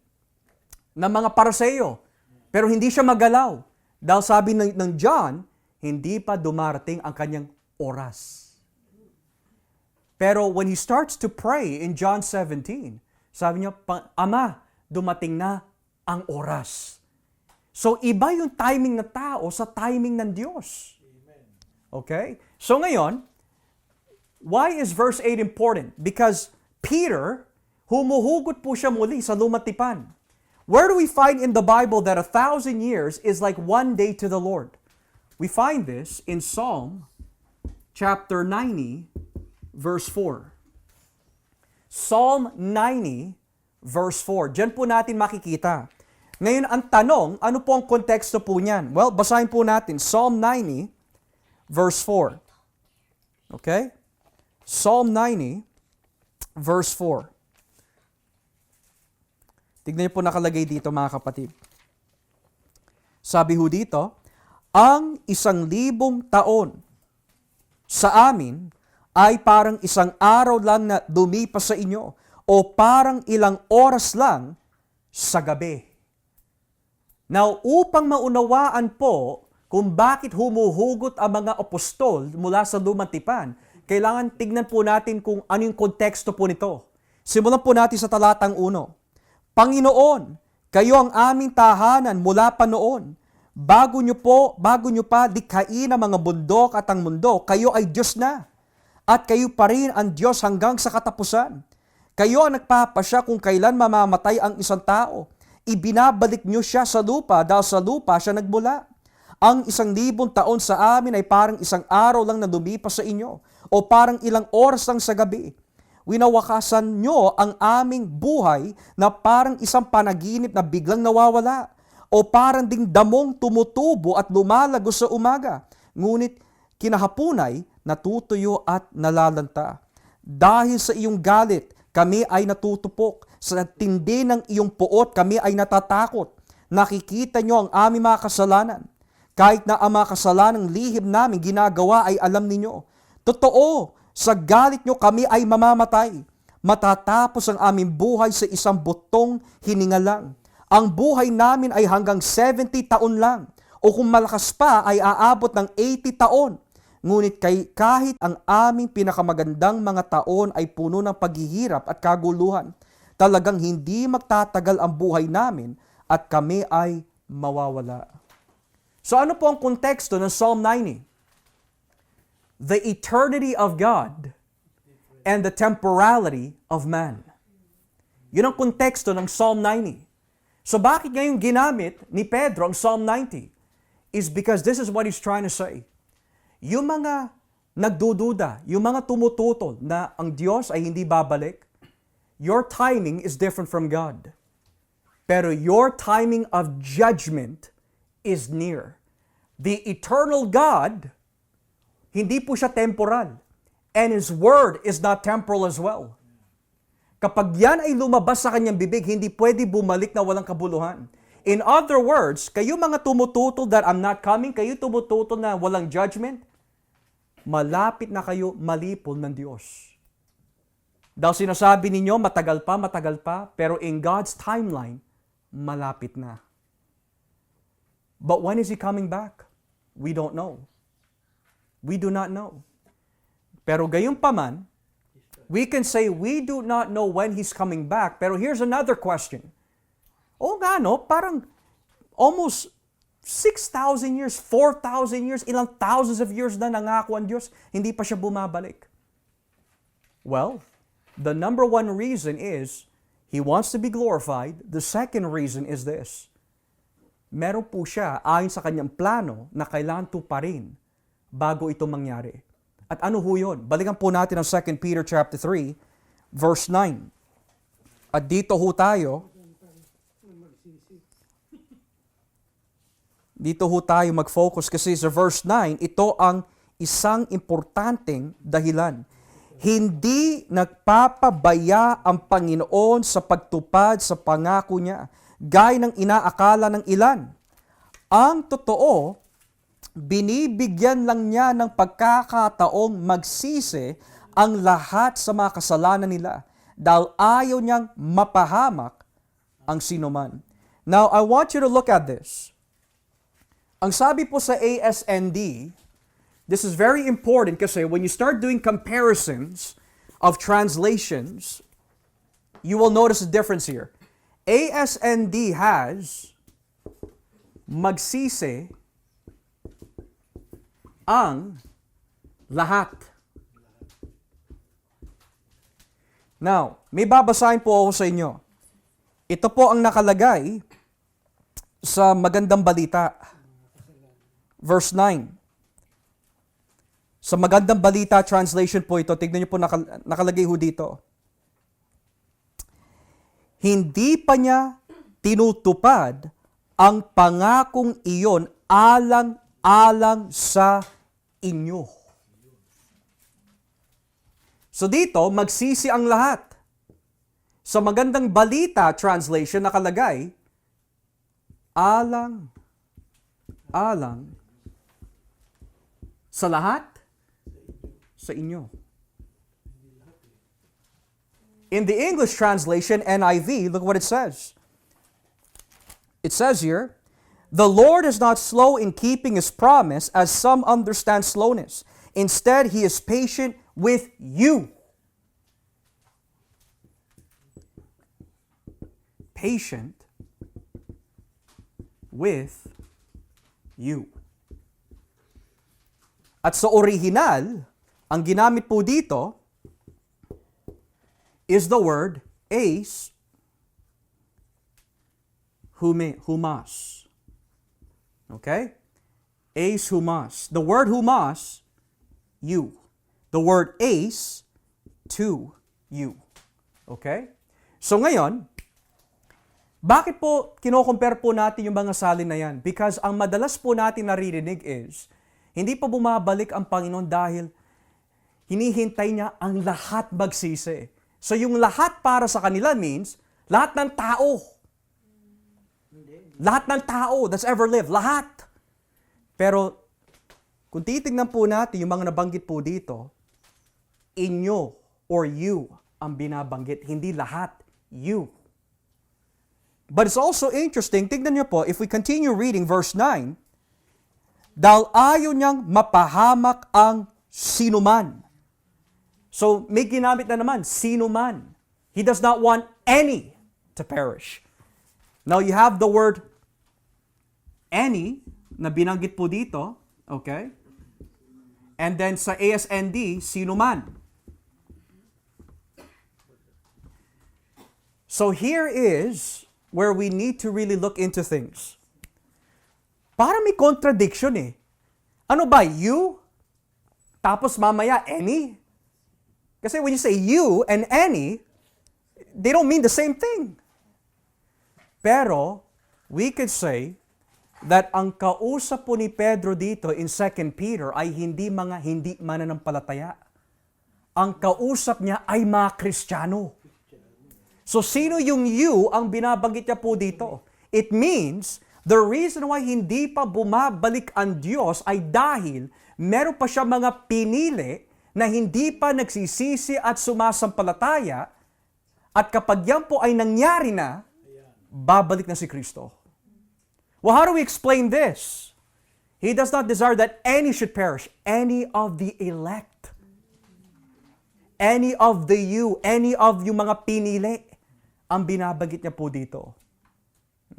ng mga Pariseo, pero hindi siya magalaw. Dahil sabi ng John, hindi pa dumarating ang kanyang oras. Pero when he starts to pray in John 17, sabi niya, Ama, dumating na ang oras. So iba yung timing ng tao sa timing ng Diyos. Okay? So ngayon, why is verse 8 important? Because Peter, humuhugot po siya muli sa lumang tipan. Where do we find in the Bible that 1,000 years is like one day to the Lord? We find this in Psalm chapter 90, verse 4. Psalm 90, verse 4. Diyan po natin makikita. Ngayon, ang tanong, ano po ang konteksto po niyan? Well, basahin po natin. Psalm 90, verse 4. Okay? Psalm 90, verse 4. Tignan niyo po nakalagay dito, mga kapatid. Sabi ho dito, ang 1,000 taon sa amin ay parang isang araw lang na lumipas sa inyo o parang ilang oras lang sa gabi. Now, upang maunawaan po kung bakit humuhugot ang mga apostol mula sa lumang tipan, kailangan tignan po natin kung ano yung konteksto po nito. Simulan po natin sa talatang 1. Panginoon, kayo ang aming tahanan mula pa noon. Bago nyo pa likhain ang mga bundok at ang mundo, kayo ay Diyos na. At kayo pa rin ang Diyos hanggang sa katapusan. Kayo ang nagpapasya kung kailan mamamatay ang isang tao. Ibinabalik nyo siya sa lupa dahil sa lupa siya nagmula. Ang 1,000 taon sa amin ay parang isang araw lang na lumipas sa inyo o parang ilang oras lang sa gabi. Winawakasan nyo ang aming buhay na parang isang panaginip na biglang nawawala o parang ding damong tumutubo at lumalago sa umaga. Ngunit kinahapunay natutuyo at nalalanta. Dahil sa iyong galit, kami ay natutupok. Sa tindi ng iyong puot, kami ay natatakot. Nakikita nyo ang aming mga kasalanan. Kahit na ang mga kasalanang lihim namin ginagawa ay alam ninyo. Totoo, sa galit nyo kami ay mamamatay. Matatapos ang aming buhay sa isang butong hininga lang. Ang buhay namin ay hanggang 70 taon lang. O kung malakas pa ay aabot ng 80 taon. Ngunit kahit ang aming pinakamagandang mga taon ay puno ng paghihirap at kaguluhan, talagang hindi magtatagal ang buhay namin at kami ay mawawala. So ano po ang konteksto ng Psalm 90? The eternity of God and the temporality of man. Yun ang konteksto ng Psalm 90. So bakit ngayon ginamit ni Pedro ang Psalm 90? Is because this is what he's trying to say. Yung mga nagdududa, yung mga tumututol na ang Diyos ay hindi babalik, your timing is different from God. Pero your timing of judgment is near. The eternal God, hindi po siya temporal. And His Word is not temporal as well. Kapag yan ay lumabas sa kanyang bibig, hindi pwede bumalik na walang kabuluhan. In other words, kayo mga tumututol that I'm not coming, kayo tumututol na walang judgment, malapit na kayo malipol ng Diyos. Dahil sinasabi ninyo, matagal pa, pero in God's timeline, malapit na. But when is He coming back? We don't know. We do not know. Pero gayon pa man, we can say we do not know when He's coming back. Pero here's another question. O nga no, parang almost 6,000 years, 4,000 years, ilang thousands of years na nangako ang Diyos, hindi pa siya bumabalik. Well, the number one reason is He wants to be glorified. The second reason is this. Meron po siya, ayon sa kanyang plano, na kailangan tuparin bago ito mangyari. At ano ho yun? Balikan po natin ang 2 Peter chapter 3, verse 9. At dito ho tayo, mag-focus kasi sa verse 9, ito ang isang importanteng dahilan. Hindi nagpapabaya ang Panginoon sa pagtupad sa pangako niya, gaya ng inaakala ng ilan. Ang totoo, binibigyan lang niya ng pagkakataong magsisi ang lahat sa mga kasalanan nila dahil ayaw niyang mapahamak ang sinuman. Now, I want you to look at this. Ang sabi po sa ASND, this is very important kasi when you start doing comparisons of translations, you will notice a difference here. ASND has magsisi ang lahat. Now, may babasahin po ako sa inyo. Ito po ang nakalagay sa Magandang Balita. Verse 9. Sa Magandang Balita translation po ito, tignan niyo po nakalagay ho dito. Hindi pa niya tinutupad ang pangakong iyon alang-alang sa inyo. So dito, magsisi ang lahat. Sa Magandang Balita translation nakalagay, alang sa lahat, sa inyo. In the English translation, NIV, look what it says. It says here, the Lord is not slow in keeping His promise, as some understand slowness. Instead, He is patient with you. Patient with you. At sa original, ang ginamit po dito is the word eis humas. Okay? Eis humas. The word humas, you. The word eis, to you. Okay? So ngayon, bakit po kino-compare po natin yung mga salin na yan? Because ang madalas po natin naririnig is, hindi pa bumabalik ang Panginoon dahil hinihintay niya ang lahat magsisi. So yung lahat para sa kanila means, lahat ng tao. Lahat ng tao that's ever lived. Lahat. Pero, kung titignan po natin yung mga nabanggit po dito, inyo or you ang binabanggit, hindi lahat. You. But it's also interesting, tignan niyo po, if we continue reading verse 9, dahil ayaw niyang mapahamak ang sinuman. So, may ginamit na naman, sinuman. He does not want any to perish. Now, you have the word any na binanggit po dito, okay? And then sa ASND, sinuman. So here is where we need to really look into things. Para may contradiction eh. Ano ba, you? Tapos mamaya, any? Kasi when you say you and any, they don't mean the same thing. Pero, we could say that ang kausap po ni Pedro dito in 2 Peter ay hindi mga hindi mananampalataya. Ang kausap niya ay mga Kristiyano. So, sino yung you ang binabanggit niya po dito? It means, the reason why hindi pa bumabalik ang Diyos ay dahil meron pa siya mga pinili na hindi pa nagsisisi at sumasampalataya, at kapag yan po ay nangyari na, babalik na si Kristo. Well, how do we explain this? He does not desire that any should perish, any of the elect. Any of the you, any of yung mga pinili, ang binabanggit niya po dito.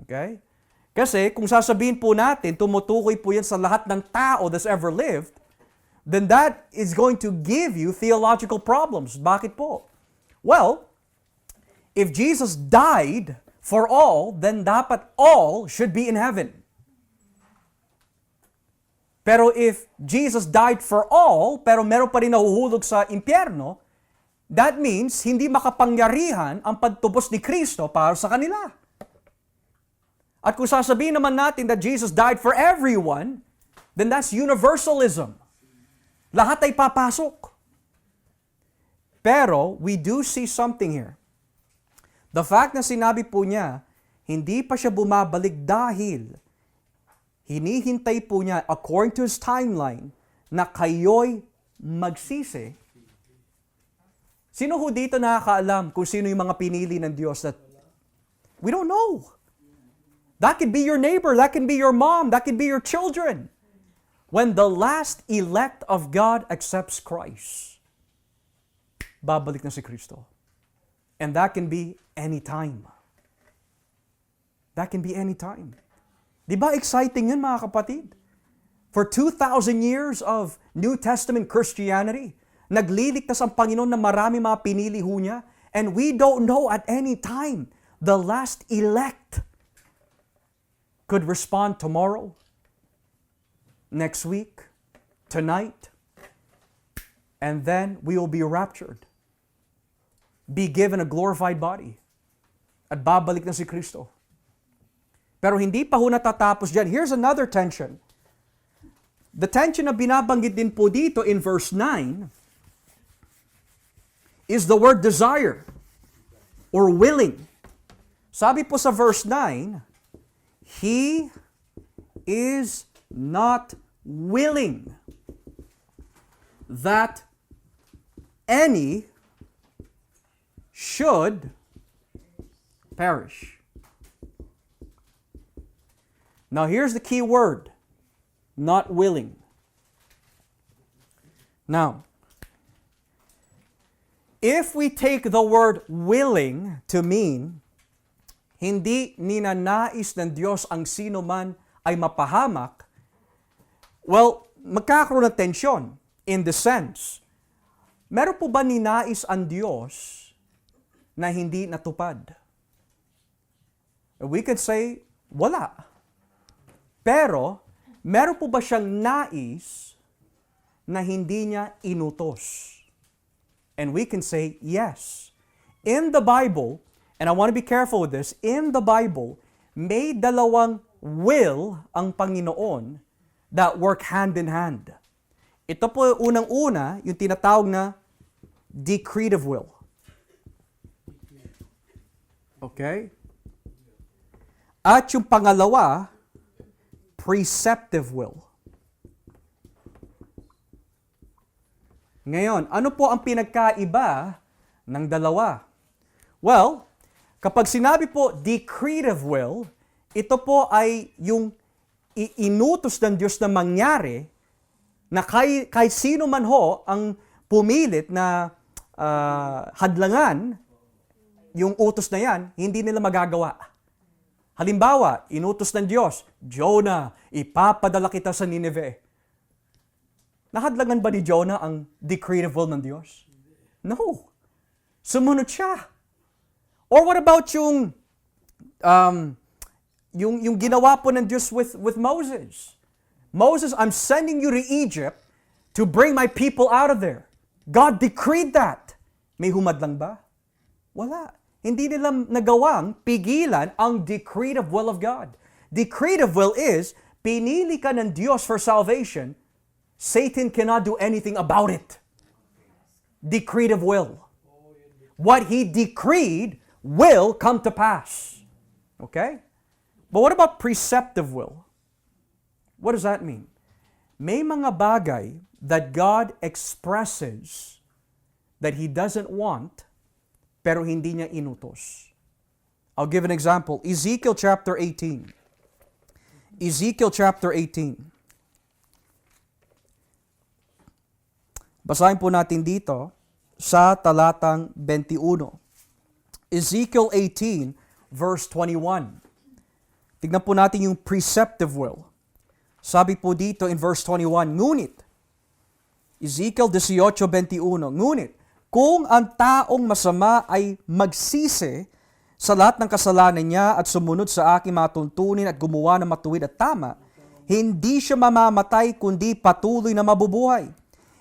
Okay? Kasi kung sasabihin po natin, tumutukoy po yan sa lahat ng tao that's ever lived, then that is going to give you theological problems. Bakit po? Well, if Jesus died for all, then dapat all should be in heaven. Pero if Jesus died for all, pero meron pa rin nahuhulog sa impyerno, that means hindi makapangyarihan ang pagtubos ni Kristo para sa kanila. At kung sasabihin naman natin that Jesus died for everyone, then that's universalism. Lahat ay papasok. Pero we do see something here. The fact na sinabi po niya, hindi pa siya bumabalik dahil hinihintay po niya, according to his timeline, na kayo'y magsisi. Sino ho dito nakakaalam kung sino yung mga pinili ng Diyos? That we don't know. That could be your neighbor, that can be your mom, that could be your children. When the last elect of God accepts Christ, babalik na si Kristo. And that can be anytime. That can be anytime. Di ba exciting yun mga kapatid? For 2,000 years of New Testament Christianity, nagliligtas ang Panginoon na marami mga pinili ho niya, and we don't know at any time the last elect could respond tomorrow, next week, tonight, and then we will be raptured. Be given a glorified body. At babalik na si Kristo. Pero hindi pa ho natatapos dyan. Here's another tension. The tension na binabanggit din po dito in verse 9 is the word desire or willing. Sabi po sa verse 9, He is not willing that any should perish. Now here's the key word, not willing. Now, if we take the word willing to mean, hindi ninanais ng Diyos ang sino man ay mapahamak, well, magkakaroon ng tensyon in the sense, meron po ba ninais ang Diyos na hindi natupad? We could say, wala. Pero, meron po ba siyang nais na hindi niya inutos? And we can say, yes. In the Bible, and I want to be careful with this, in the Bible, may dalawang will ang Panginoon that work hand in hand. Ito po unang-una, yung tinatawag na decretive will. Okay? At yung pangalawa, preceptive will. Ngayon, ano po ang pinagkaiba ng dalawa? Well, kapag sinabi po decretive will, ito po ay yung inutos ng Diyos na mangyari na kahit sino man ho ang pumilit na hadlangan yung utos na yan, hindi nila magagawa. Halimbawa, inutos ng Diyos, Jonah, ipapadala kita sa Nineveh. Nahadlangan ba ni Jonah ang decretive will ng Diyos? No. Sumunod siya. Or what about yung ginawa po ng Diyos with Moses? Moses, I'm sending you to Egypt to bring my people out of there. God decreed that. May humadlang ba? Wala. Hindi nila nagawang pigilan ang decretive will of God. Decretive will is, pinili ka ng Diyos for salvation, Satan cannot do anything about it. Decretive will. What He decreed will come to pass. Okay? But what about preceptive will? What does that mean? May mga bagay that God expresses that He doesn't want, pero hindi niya inutos. I'll give an example. Ezekiel chapter 18. Ezekiel chapter 18. Basahin po natin dito sa talatang 21. Ezekiel 18 verse 21. Tignan po natin yung preceptive will. Sabi po dito in verse 21, ngunit, Ezekiel 18:21, ngunit, kung ang taong masama ay magsisi sa lahat ng kasalanan niya at sumunod sa aking mga tuntunin at gumawa ng matuwid at tama, hindi siya mamamatay kundi patuloy na mabubuhay.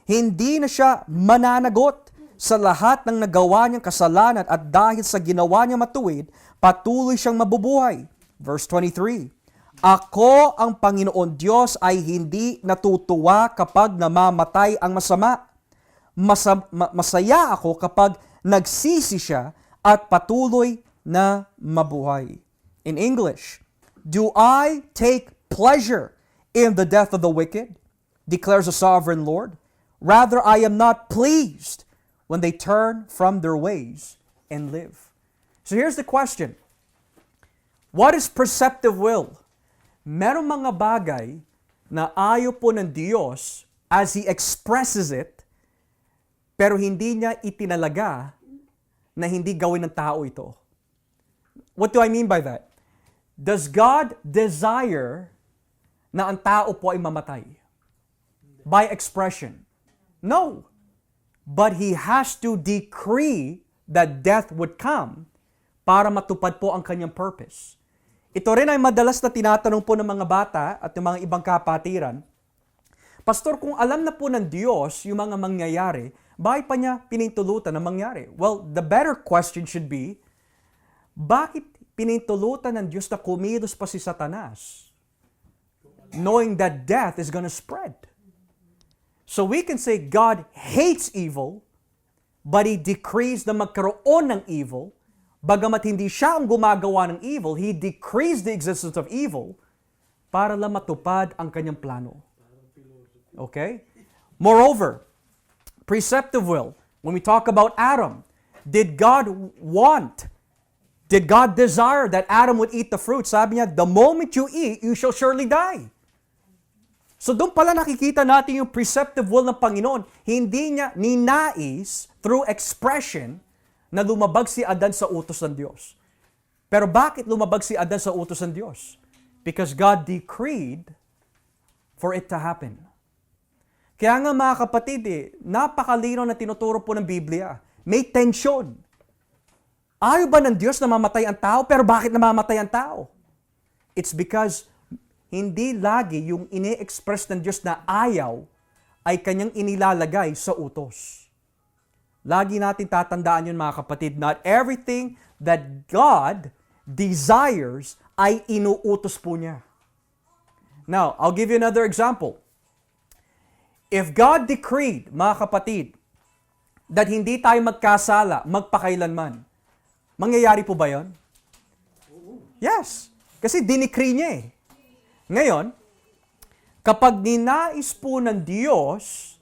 Hindi na siya mananagot sa lahat ng nagawa niyang kasalanan at dahil sa ginawa niyang matuwid, patuloy siyang mabubuhay. Verse 23, Ako ang Panginoon Diyos ay hindi natutuwa kapag namamatay ang masama. Masaya ako kapag nagsisi siya at patuloy na mabuhay. In English, do I take pleasure in the death of the wicked? Declares the sovereign Lord. Rather, I am not pleased when they turn from their ways and live. So here's the question. What is preceptive will? Merong mga bagay na ayaw po ng Diyos as He expresses it, pero hindi niya itinalaga na hindi gawin ng tao ito. What do I mean by that? Does God desire na ang tao po ay mamatay? By expression? No. But He has to decree that death would come para matupad po ang kanyang purpose. Ito rin ay madalas na tinatanong po ng mga bata at ng mga ibang kapatiran, Pastor, kung alam na po ng Diyos yung mga mangyayari, bakit pa niya pinintulutan na mangyari? Well, the better question should be, bakit pinintulutan ng Diyos na kumilos pa si Satanas? Knowing that death is gonna spread. So we can say God hates evil, but He decrees na magkaroon ng evil. Bagamat hindi siya ang gumagawa ng evil, He decrees the existence of evil para lang matupad ang kanyang plano. Okay? Moreover, preceptive will. When we talk about Adam, did God desire that Adam would eat the fruit? Sabi niya, the moment you eat, you shall surely die. So doon pala nakikita natin yung preceptive will ng Panginoon. Hindi niya ninais through expression na lumabag si Adan sa utos ng Diyos. Pero bakit lumabag si Adan sa utos ng Diyos? Because God decreed for it to happen. Kaya nga mga kapatid, napakalinaw na tinuturo po ng Biblia. May tensyon. Ayaw ba ng Diyos na mamatay ang tao? Pero bakit namamatay ang tao? It's because hindi lagi yung ine-express ng Diyos na ayaw ay kanyang inilalagay sa utos. Lagi natin tatandaan yun mga kapatid, not everything that God desires ay inuutos po niya. Now, I'll give you another example. If God decreed, mga kapatid, that hindi tayo magkasala, magpakailanman, mangyayari po ba yun? Yes. Kasi dinecree niya eh. Ngayon, kapag ninais po ng Diyos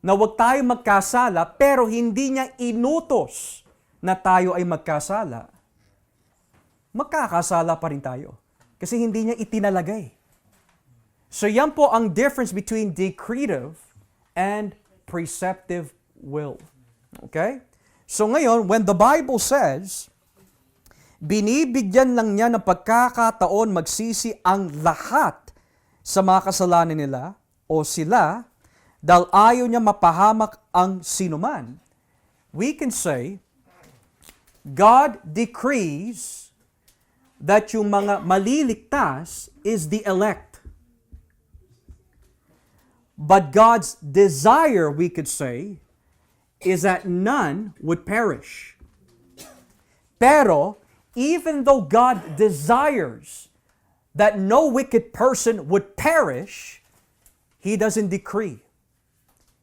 na huwag tayo magkasala, pero hindi niya inutos na tayo ay magkasala, magkakasala pa rin tayo. Kasi hindi niya itinalagay. So yan po ang difference between decretive and preceptive will. Okay? So ngayon, when the Bible says, binibigyan lang niya ng pagkakataon magsisi ang lahat sa mga kasalanan nila o sila dahil ayaw niya mapahamak ang sinuman, we can say, God decrees that yung mga maliligtas is the elect. But God's desire, we could say, is that none would perish. Pero, even though God desires that no wicked person would perish, He doesn't decree.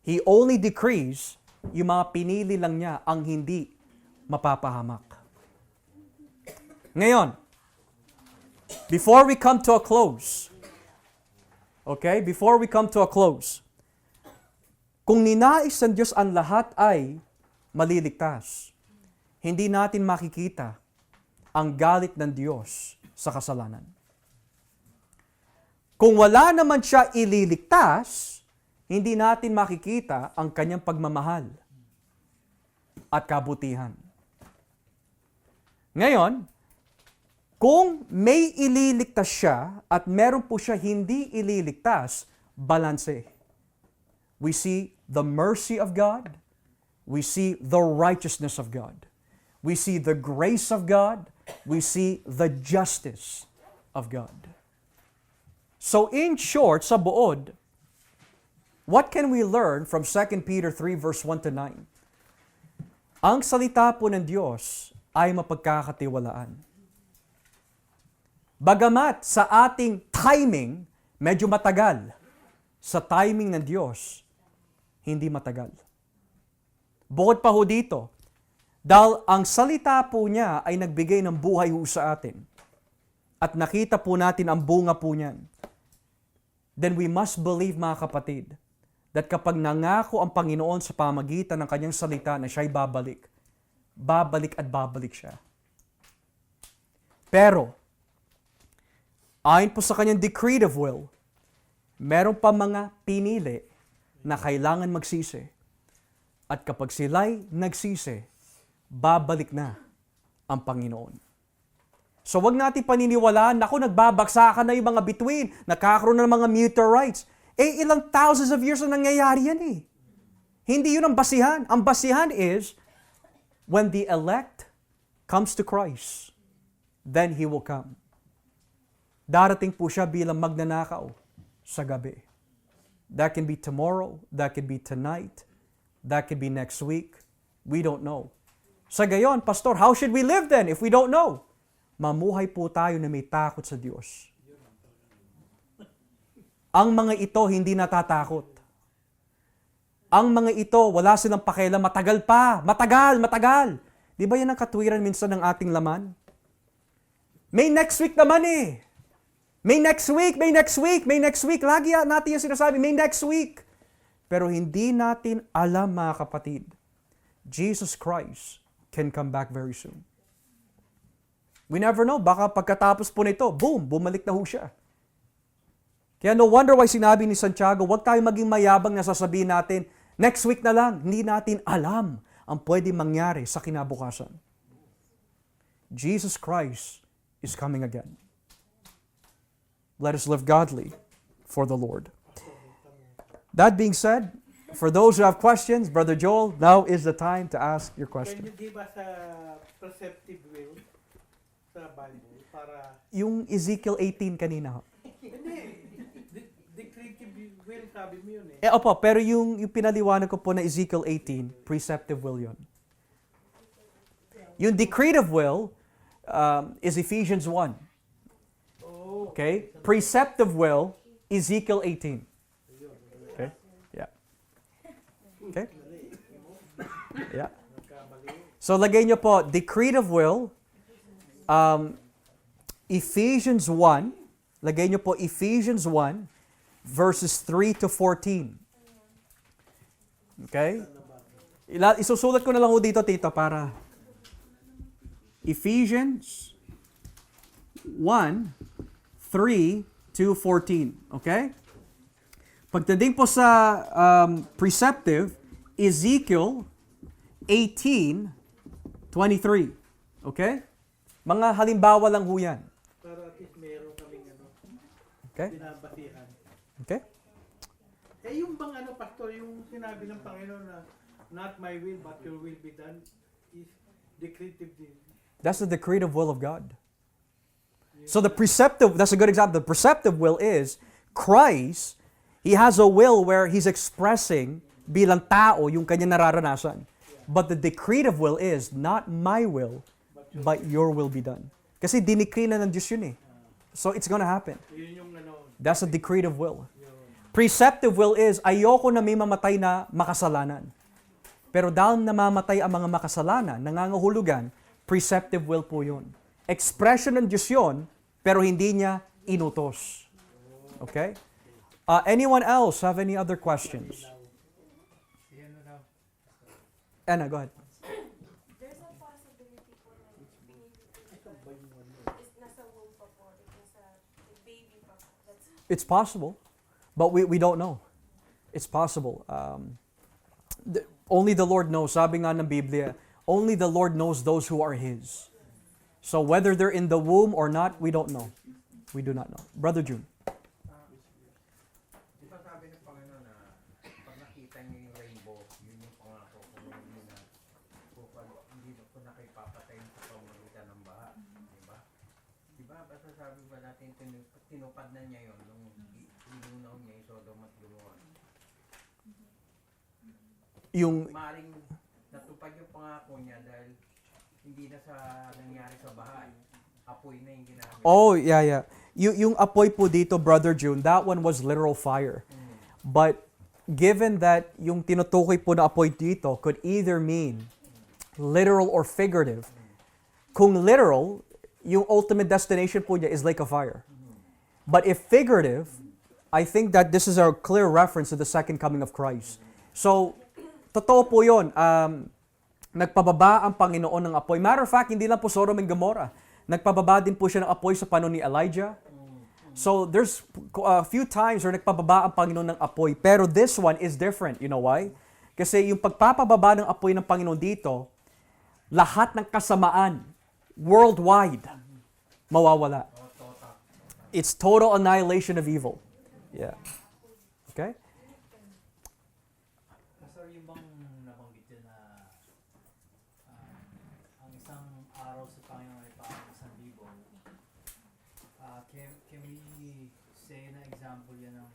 He only decrees yung mga pinili lang niya ang hindi mapapahamak. Ngayon, before we come to a close, kung ninais ng Diyos ang lahat ay maliligtas, hindi natin makikita ang galit ng Diyos sa kasalanan. Kung wala naman siya ililigtas, hindi natin makikita ang kanyang pagmamahal at kabutihan. Ngayon, kung may ililigtas siya at meron po siya hindi ililigtas, balanse. We see the mercy of God. We see the righteousness of God. We see the grace of God. We see the justice of God. So in short, sa buod, what can we learn from 2 Peter 3 verse 1 to 9? Ang salita po ng Diyos ay mapagkakatiwalaan. Bagamat sa ating timing, medyo matagal, sa timing ng Diyos, hindi matagal. Bukod pa ho dito, dahil ang salita po niya ay nagbigay ng buhay ho sa atin, at nakita po natin ang bunga po niyan, then we must believe, mga kapatid, that kapag nangako ang Panginoon sa pamagitan ng kanyang salita na siya'y babalik, babalik at babalik siya. Pero, ayon po sa kanyang decretive will, meron pa mga pinili na kailangan magsisi. At kapag sila'y nagsisi, babalik na ang Panginoon. So wag natin paniniwalaan, naku, nagbabagsakan na yung mga bituin, nakakaroon na ng mga meteorites. Eh, ilang thousands of years na nangyayari yan eh. Hindi yun ang basihan. Ang basihan is, when the elect comes to Christ, then He will come. Darating po siya bilang magnanakaw sa gabi. That can be tomorrow, that can be tonight, that can be next week. We don't know. Sa gayon, Pastor, how should we live then if we don't know? Mamuhay po tayo na may takot sa Diyos. Ang mga ito hindi natatakot. Ang mga ito, wala silang pakialam, matagal pa, matagal. Di ba yan ang katwiran minsan ng ating laman? May next week naman eh. May next week. Lagi natin yung sinasabi, may next week. Pero hindi natin alam, mga kapatid, Jesus Christ can come back very soon. We never know. Baka pagkatapos po nito, boom, bumalik na ho siya. Kaya no wonder why sinabi ni Santiago, huwag tayo maging mayabang na sasabihin natin, next week na lang, hindi natin alam ang pwede mangyari sa kinabukasan. Jesus Christ is coming again. Let us live godly for the Lord. That being said, for those who have questions, Brother Joel, now is the time to ask your Can question. you give us a perceptive will sa Bible para... Yung Ezekiel 18 kanina ho. Hindi. Decretive will, sabi mo yun eh. Opo, pero yung pinaliwanag ko po na Ezekiel 18, preceptive will yun. Yung decretive will is Ephesians 1. Oh. Okay? Preceptive will, Ezekiel 18. Okay? Yeah. Okay? Yeah. So lagay nyo po, decretive will, Ephesians 1, lagay nyo po Ephesians 1, verses 3 to 14. Okay? Isusulat ko na lang ho dito, Tito, para Ephesians 1, 3 to 14. Okay? Pagdating po sa preceptive, Ezekiel 18, 23. Okay? Mga halimbawa lang ho yan. Para at least meron kaming Okay? binabatihan. Okay? Eh yung bang Pastor, yung sinabi ng Panginoon na not my will but your will be done is decretive will. That's the decretive will of God. So the preceptive, that's a good example. The preceptive will is Christ, He has a will where He's expressing bilang tao yung kanya nararanasan. But the decretive will is not my will, but your will be done. Kasi dinikri na ng Diyos yun eh. So it's gonna happen. Yun yung That's a decretive will. Preceptive will is, ayoko na may mamatay na makasalanan. Pero dahil namamatay ang mga makasalanan, nangangahulugan, preceptive will po yun. Expression ng Diyos yun, pero hindi niya inutos. Okay? Anyone else have any other questions? Anna, go ahead. There's a possibility po na is nasa womb pa po, nasa baby pa po. It's possible, but we don't know. It's possible. Only the Lord knows. Sabi nga ng Biblia, only the Lord knows those who are His. So whether they're in the womb or not, we don't know. We do not know. Brother June. Di ba sabi ng Panginoon na pag nakita niyo yung rainbow, yun yung pangako ko hindi na hindi na po na kayo papatayin sa pamamagitan ng baha. Di ba? Di ba? Basta sabi ba natin tinupad na niya yun nung inunaw niya yung Sodom at Gomorrah. Yung Maring natupad yung pangako niya dahil hindi na sa nangyari sa bahay. Apoy na yung ginamit. Oh, yeah. Yung apoy po dito, Brother June, that one was literal fire. But given that yung tinutukoy po na apoy dito could either mean literal or figurative. Kung literal, yung ultimate destination po niya is lake of fire. But if figurative, I think that this is a clear reference to the second coming of Christ. So, totoo po yun. Nagpababa ang Panginoon ng apoy. Matter of fact, hindi lang po Sodom and Gomorrah. Nagpababa din po siya ng apoy sa panahon ni Elijah. So there's a few times where nagpababa ang Panginoon ng apoy. Pero this one is different. You know why? Kasi yung pagpapababa ng apoy ng Panginoon dito, lahat ng kasamaan, worldwide, mawawala. It's total annihilation of evil. Yeah. Okay? Pastor, yung bang nabanggit yun na ang isang araw sa Panginoon ay parang isang libo, can we say na example yan ng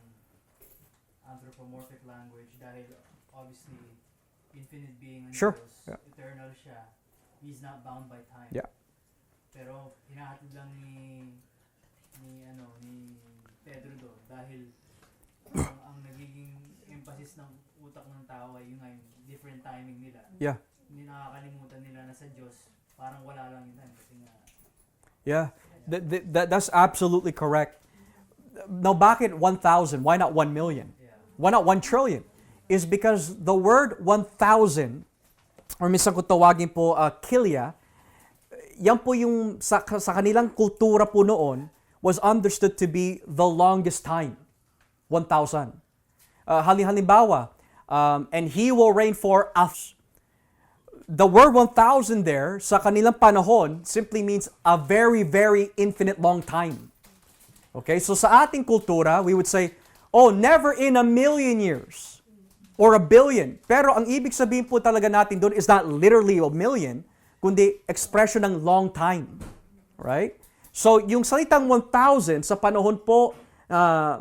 anthropomorphic language dahil obviously infinite being ang Sure. Diyos, Yeah. eternal siya, He's not bound by time. Yeah. Pero hinahatid lang ni Pedro doon dahil ang nagiging emphasis ng utak ng tao ay yung different timing nila. Yeah. Hindi nakakalimutan nila na sa Diyos, parang wala lang yun kasi nga. Yeah. That's absolutely correct. Now, bakit 1,000? Why not 1 million? Yeah. Why not 1 trillion? Is because the word 1,000, or minsan kung tawagin po kilya, yan po yung sa kanilang kultura po noon, was understood to be the longest time. 1,000. Halimbawa, and he will reign for us. The word 1,000 there, sa kanilang panahon, simply means a very, very infinite long time. Okay, so sa ating kultura, we would say, oh, never in a million years. Or a billion. Pero ang ibig sabihin po talaga natin doon is not literally a million, kundi expression ng long time. Right? So, yung salitang 1,000 sa panahon po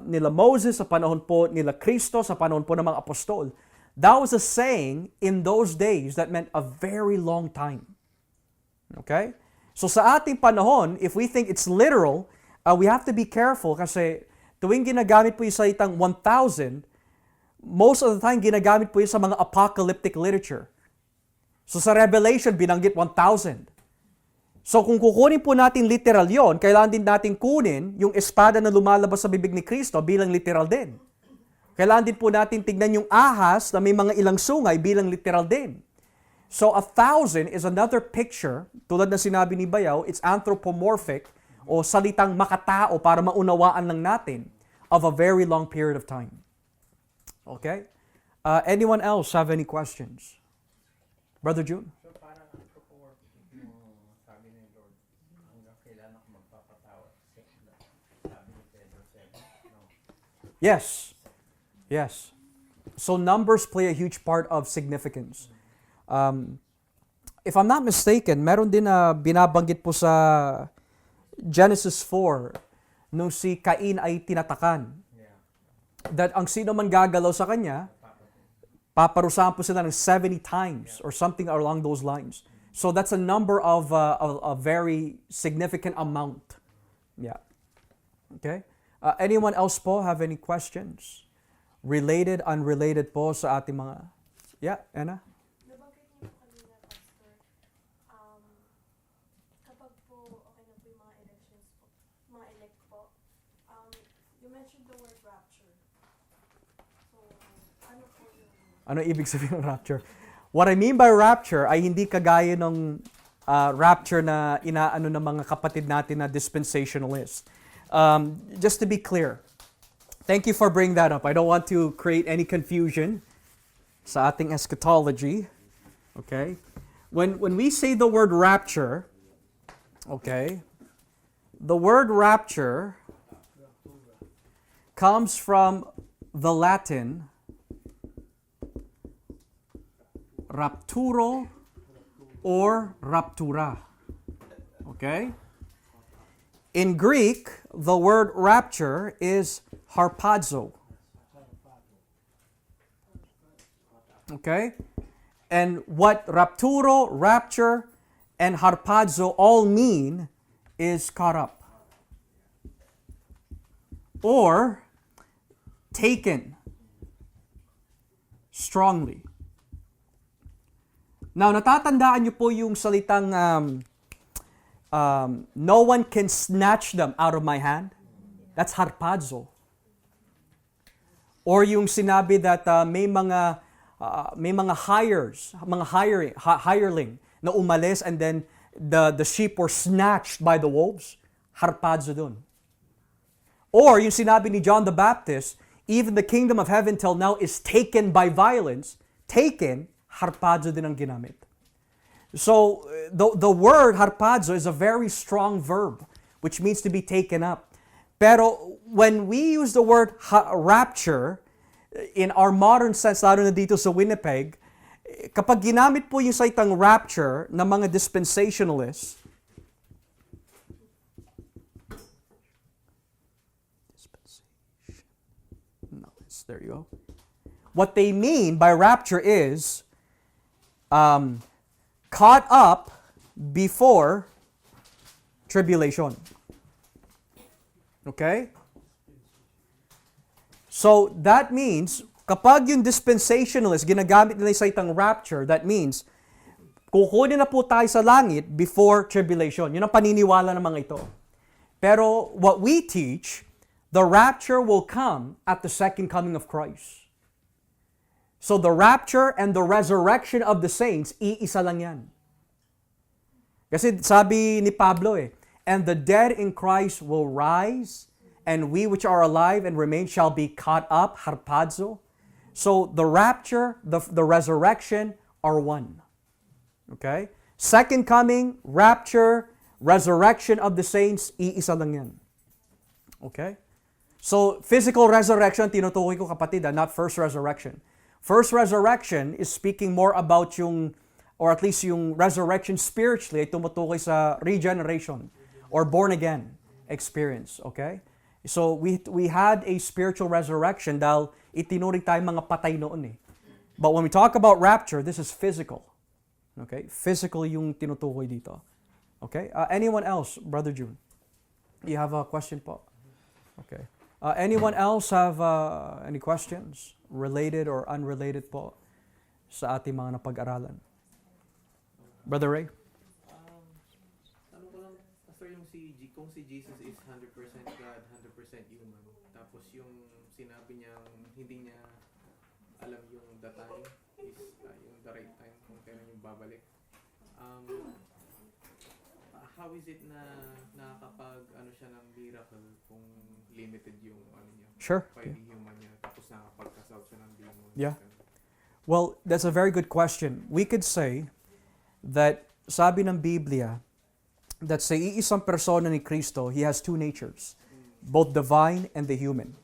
nila Moses, sa panahon po nila Kristo, sa panahon po ng mga apostol, that was a saying in those days that meant a very long time. Okay? So, sa ating panahon, if we think it's literal, we have to be careful kasi tuwing ginagamit po yung salitang 1,000, most of the time ginagamit po yun sa mga apocalyptic literature. So, sa Revelation, binanggit 1,000. So kung kukunin po natin literal yon, kailangan din natin kunin yung espada na lumalabas sa bibig ni Kristo bilang literal din. Kailangan din po natin tignan yung ahas na may mga ilang sungay bilang literal din. So 1,000 is another picture, tulad na sinabi ni Bayaw, it's anthropomorphic o salitang makatao para maunawaan lang natin of a very long period of time. Okay? Anyone else have any questions? Brother June? So parang anthropomorphic yung sabi ni Lord, hanggang kailan ako magpapatawad. Sabi ni Pedro 7. No. Yes. Yes. So numbers play a huge part of significance. If I'm not mistaken, meron din na binabanggit po sa Genesis 4 nung si Cain ay tinatakan. Yeah. That ang sino man gagalaw sa kanya, paparusahan po sila ng 70 times or something along those lines. So that's a number of a very significant amount. Yeah. Okay? Anyone else po have any questions? Related, unrelated po sa ating mga... Yeah, Anna? Nabanggit niyo po kanina, Pastor, kapag po okay na po yung mga elections po, mga elect po, you mentioned the word rapture. So, ano po yung... Ano ibig sabihin ng rapture? What I mean by rapture ay hindi kagaya ng rapture na inaano ng mga kapatid natin na dispensationalist. Just to be clear, thank you for bringing that up. I don't want to create any confusion sa ating eschatology. Okay? When we say the word rapture, okay, the word rapture comes from the Latin rapturo or raptura. Okay? In Greek, the word rapture is harpazo. Okay? And what rapturo, rapture, and harpazo all mean is caught up. Or taken strongly. Now, natatandaan niyo po yung salitang no one can snatch them out of my hand. That's harpazo. Or yung sinabi that may mga hireling na umalis and then the sheep were snatched by the wolves. Harpazo dun. Or yung sinabi ni John the Baptist, even the kingdom of heaven till now is taken by violence. taken, harpazo din ang ginamit. So, the word harpazo is a very strong verb, which means to be taken up. Pero when we use the word rapture, in our modern sense, lalo na dito sa Winnipeg, kapag ginamit po yung salitang rapture ng mga dispensationalists, there you go. What they mean by rapture is caught up before tribulation. Okay? So, that means, kapag yung dispensationalist, ginagamit nila yung salitang rapture, that means, kukunin na po tayo sa langit before tribulation. Yun ang paniniwala ng mga ito. Pero, what we teach, the rapture will come at the second coming of Christ. So, the rapture and the resurrection of the saints, iisa lang yan. Kasi sabi ni Pablo and the dead in Christ will rise, and we which are alive and remain shall be caught up, harpazo. So the rapture, the resurrection are one. Okay? Second coming, rapture, resurrection of the saints, iisa lang yan. Okay? So physical resurrection, tinutukoy ko kapatid, not first resurrection. First resurrection is speaking more about yung, or at least yung resurrection spiritually, ay tumutukoy sa regeneration or born again experience. Okay? So we had a spiritual resurrection dahil itinuring tayong mga patay noon . But when we talk about rapture, this is physical. Okay? Physical yung tinutukoy dito. Okay? Anyone else, Brother June? You have a question po? Okay. Anyone else have any questions related or unrelated po sa ating mga napag-aralan? Brother Ray? Ano ko lang, Pastor, kung si Jesus is 100% God, 100% human, tapos yung sinabi niya, hindi niya alam yung the time is yung the right time kung kailan yung babalik. How is it na nakakapag ano siya ng miracle kung limited yung ano niya? Sure. Pag-human niya, tapos nakakapagkasal siya ng demon. Yeah. Well, that's a very good question. We could say that sabi ng Biblia that sa iisang persona ni Kristo, He has two natures, both divine and the human.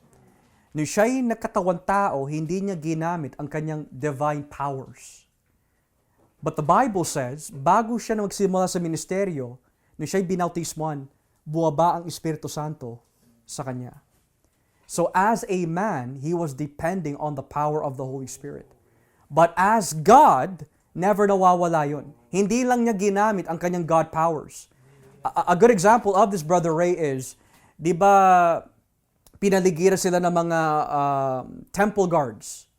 Nung siya'y nagkatawang tao, hindi niya ginamit ang kanyang divine powers. But the Bible says, bago siya na magsimula sa ministeryo, nung siya'y binautismuhan, bumaba ang Espiritu Santo sa kanya. So as a man, he was depending on the power of the Holy Spirit. But as God, never nawawala yun. Hindi lang niya ginamit ang kanyang God powers. A good example of this, Brother Ray, is, di ba, pinaligira sila ng mga temple guards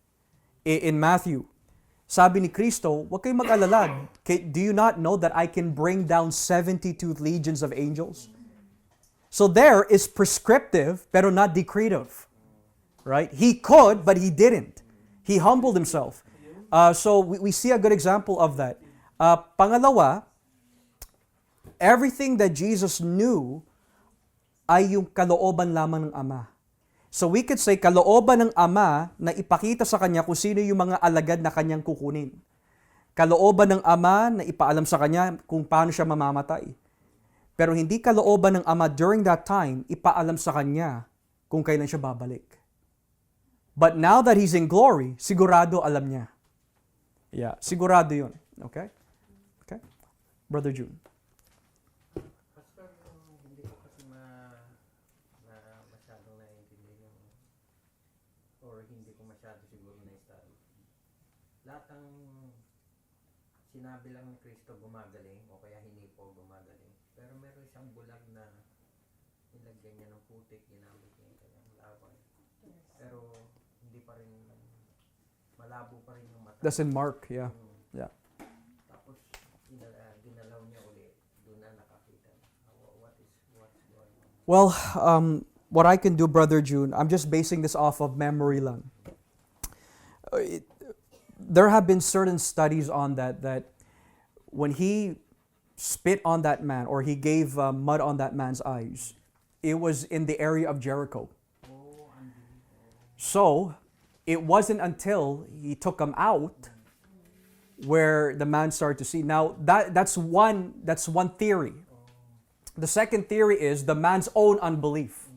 in Matthew. Sabi ni Kristo, huwag kayong mag-alala. Do you not know that I can bring down 72 legions of angels? So there is prescriptive, pero not decretive. Right? He could, but he didn't. He humbled himself. So we see a good example of that. Pangalawa, everything that Jesus knew ay yung kalooban lamang ng Ama. So we could say, kalooban ng Ama na ipakita sa Kanya kung sino yung mga alagad na Kanyang kukunin. Kalooban ng Ama na ipaalam sa Kanya kung paano siya mamamatay. Pero hindi kalooban ng Ama during that time, ipaalam sa Kanya kung kailan siya babalik. But now that He's in glory, sigurado alam niya. Yeah, sigurado yun. Okay? Okay? Brother June. Pastor, hindi ko kasi masyadong naiintindihan yung, or hindi ko masyado siguro na-study. Lahat ng sinabi lang ni Kristo gumagaling, o kaya hinipo gumagaling. Pero meron siyang bulag na nilagyan niya ng putik, ginamit niya yung kanyang laban. Pero hindi pa rin, malabo pa rin yung mata. That's in Mark, yeah. Yeah. Tapos ginalaw niya ulit, doon na nakakita. What's going on? Well, what I can do, Brother June, I'm just basing this off of memory lang. There have been certain studies on that when He spit on that man, or He gave mud on that man's eyes, it was in the area of Jericho. So, it wasn't until he took them out where the man started to see. Now, that's one theory. The second theory is the man's own unbelief.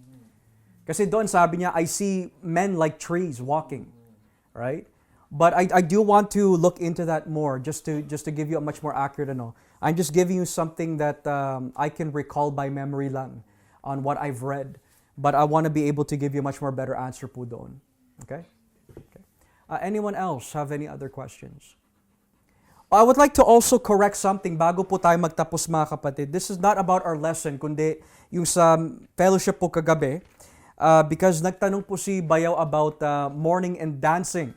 Kasi doon sabi niya, I see men like trees walking. Right? But I do want to look into that more, just to give you a much more accurate ano. I'm just giving you something that I can recall by memory lang on what I've read. But I want to be able to give you a much more better answer po doon. Okay? Anyone else have any other questions? I would like to also correct something bago po tayo magtapos mga kapatid. This is not about our lesson, kundi yung sa fellowship po kagabi. Because nagtanong po si Bayaw about mourning and dancing.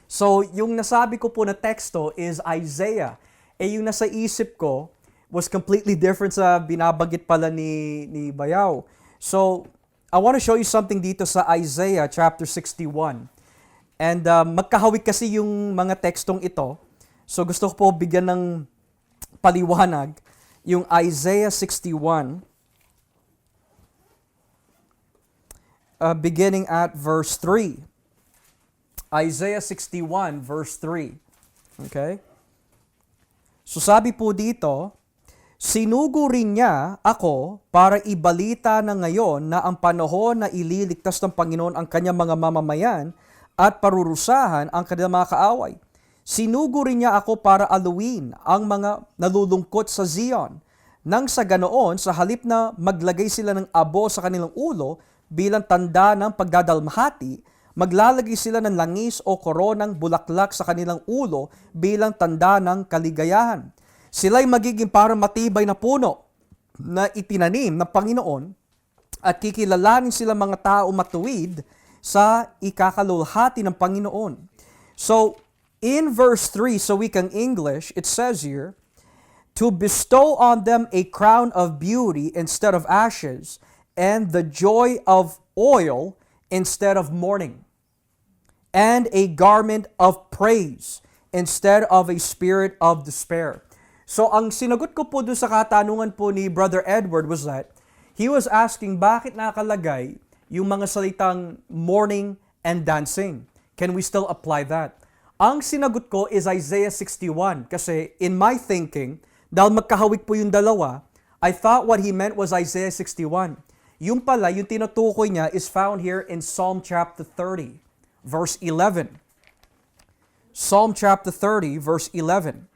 So, yung nasabi ko po na teksto is Isaiah. Yung nasa isip ko was completely different sa binabanggit pala ni Bayaw. So, I want to show you something dito sa Isaiah chapter 61. And magkahawig kasi yung mga tekstong ito. So, gusto ko po bigyan ng paliwanag yung Isaiah 61. Beginning at verse 3. Isaiah 61 verse 3. Okay? So sabi po dito, sinugo rin niya ako para ibalita na ngayon na ang panahon na ililigtas ng Panginoon ang kanyang mga mamamayan at parurusahan ang kanilang mga kaaway. Sinugo rin niya ako para aluin ang mga nalulungkot sa Zion. Nang sa ganoon, sa halip na maglagay sila ng abo sa kanilang ulo bilang tanda ng pagdadalmahati, maglalagay sila ng langis o koronang bulaklak sa kanilang ulo bilang tanda ng kaligayahan. Sila'y magiging parang matibay na puno na itinanim ng Panginoon at kikilalanin sila mga tao matuwid sa ikakalulhati ng Panginoon. So, in verse 3, so we can English, it says here, to bestow on them a crown of beauty instead of ashes, and the joy of oil instead of mourning, and a garment of praise instead of a spirit of despair. So ang sinagot ko po doon sa katanungan po ni Brother Edward was that he was asking bakit nakalagay yung mga salitang mourning and dancing. Can we still apply that? Ang sinagot ko is Isaiah 61 kasi in my thinking, dahil magkahawig po yung dalawa, I thought what he meant was Isaiah 61. Yung pala, yung tinutukoy niya is found here in Psalm chapter 30, verse 11. Psalm chapter 30, verse 11.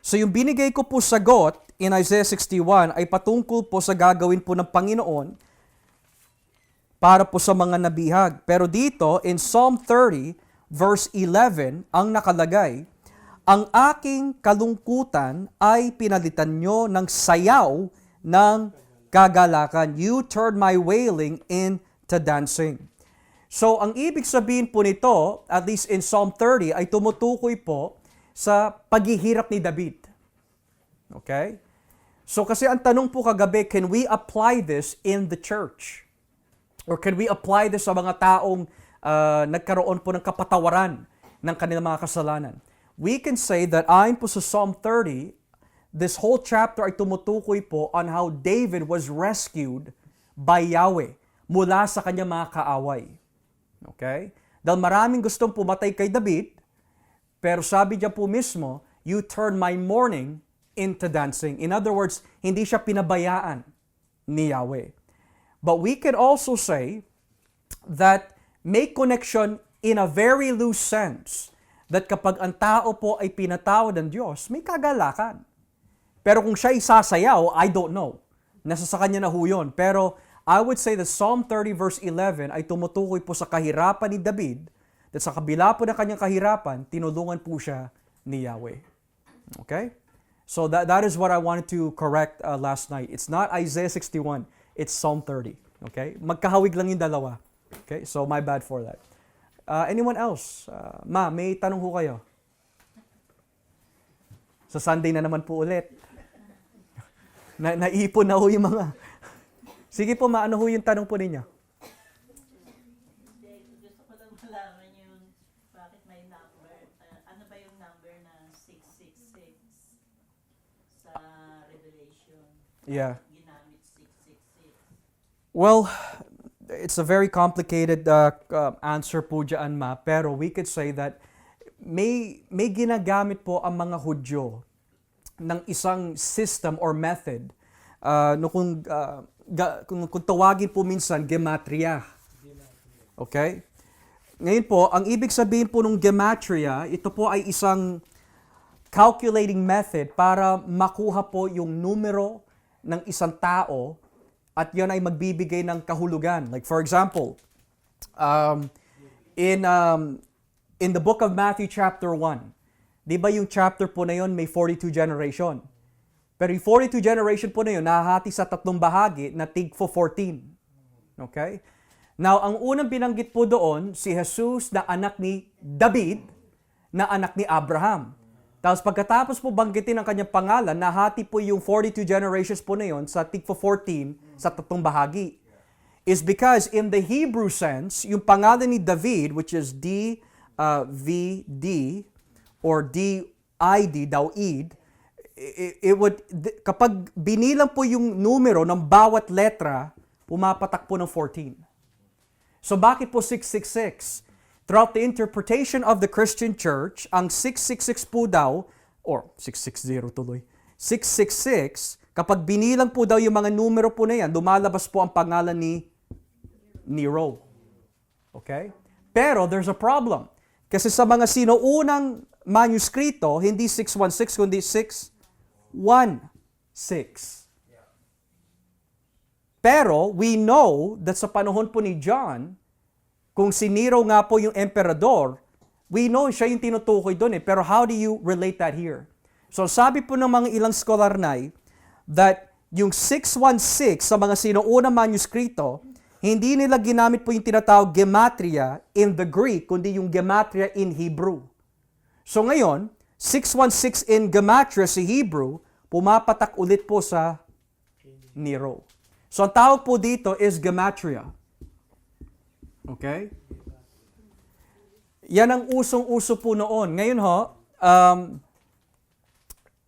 So yung binigay ko po sagot in Isaiah 61 ay patungkol po sa gagawin po ng Panginoon para po sa mga nabihag. Pero dito, in Psalm 30, verse 11, ang nakalagay, ang aking kalungkutan ay pinalitan nyo ng sayaw ng kagalakan. You turned my wailing into dancing. So, ang ibig sabihin po nito, at least in Psalm 30, ay tumutukoy po sa paghihirap ni David. Okay? So, kasi ang tanong po kagabi, can we apply this in the church? Or can we apply this sa mga taong nagkaroon po ng kapatawaran ng kanilang mga kasalanan? We can say that ayon po sa Psalm 30, this whole chapter ay tumutukoy po on how David was rescued by Yahweh mula sa kanyang mga kaaway. Okay? Dahil maraming gustong pumatay kay David, pero sabi niya po mismo, you turn my mourning into dancing. In other words, hindi siya pinabayaan ni Yahweh. But we can also say that may connection in a very loose sense that kapag ang tao po ay pinatawad ng Diyos, may kagalakan. Pero kung siya isasayaw, I don't know. Nasa sa kanya na ho yun. Pero I would say that Psalm 30 verse 11 ay tumutukoy po sa kahirapan ni David, that sa kabila po ng kanyang kahirapan, tinulungan po siya ni Yahweh. Okay? So that is what I wanted to correct last night. It's not Isaiah 61, it's Psalm 30. Okay? Magkahawig lang yung dalawa. Okay? So my bad for that. Anyone else? Ma, may tanong ho kayo? Sa Sunday na naman po ulit. Naipon na ho yung mga... Sige po, ano ho yung tanong po ninyo? Gusto ko lang malaman yung bakit may number. Ano ba yung number na 666 sa Revelation? Yeah. Ginamit 666. Well, it's a very complicated answer po dyan, ma. Pero we could say that may ginagamit po ang mga Hudyo ng isang system or method no kung tawagin po minsan gematria. Okay? Ngayon po, ang ibig sabihin po ng gematria, ito po ay isang calculating method para makuha po yung numero ng isang tao at yan ay magbibigay ng kahulugan. Like for example, in the book of Matthew chapter 1, di ba yung chapter po na yun may 42 generation? Pero yung 42 generation po na yun, nahahati sa tatlong bahagi na tig-14. Okay? Now, ang unang binanggit po doon, si Jesus na anak ni David, na anak ni Abraham. Tapos pagkatapos po banggitin ang kanyang pangalan, nahati po yung 42 generations po na yun sa tig-14 sa tatlong bahagi. Is because in the Hebrew sense, yung pangalan ni David, which is D-V-D, or D-I-D, David, kapag binilang po yung numero ng bawat letra, pumapatak po ng 14. So bakit po 666? Throughout the interpretation of the Christian Church, ang 666 po daw, or 660 tuloy, 666, kapag binilang po daw yung mga numero po na yan, lumalabas po ang pangalan ni Nero. Okay? Pero there's a problem. Kasi sa mga sinuunang manuskrito, hindi 616 kundi 616. Pero we know that sa panahon po ni John, kung si Nero nga po yung emperador, we know siya yung tinutukoy doon eh. Pero how do you relate that here? So sabi po ng mga ilang scholarnay that yung 616 sa mga sinuunang manuskrito, hindi nila ginamit po yung tinatawag gematria in the Greek, kundi yung gematria in Hebrew. So ngayon, 616 in gematria sa Hebrew, pumapatak ulit po sa Nero. So ang tawag po dito is gematria. Okay? Yan ang usong-uso po noon. Ngayon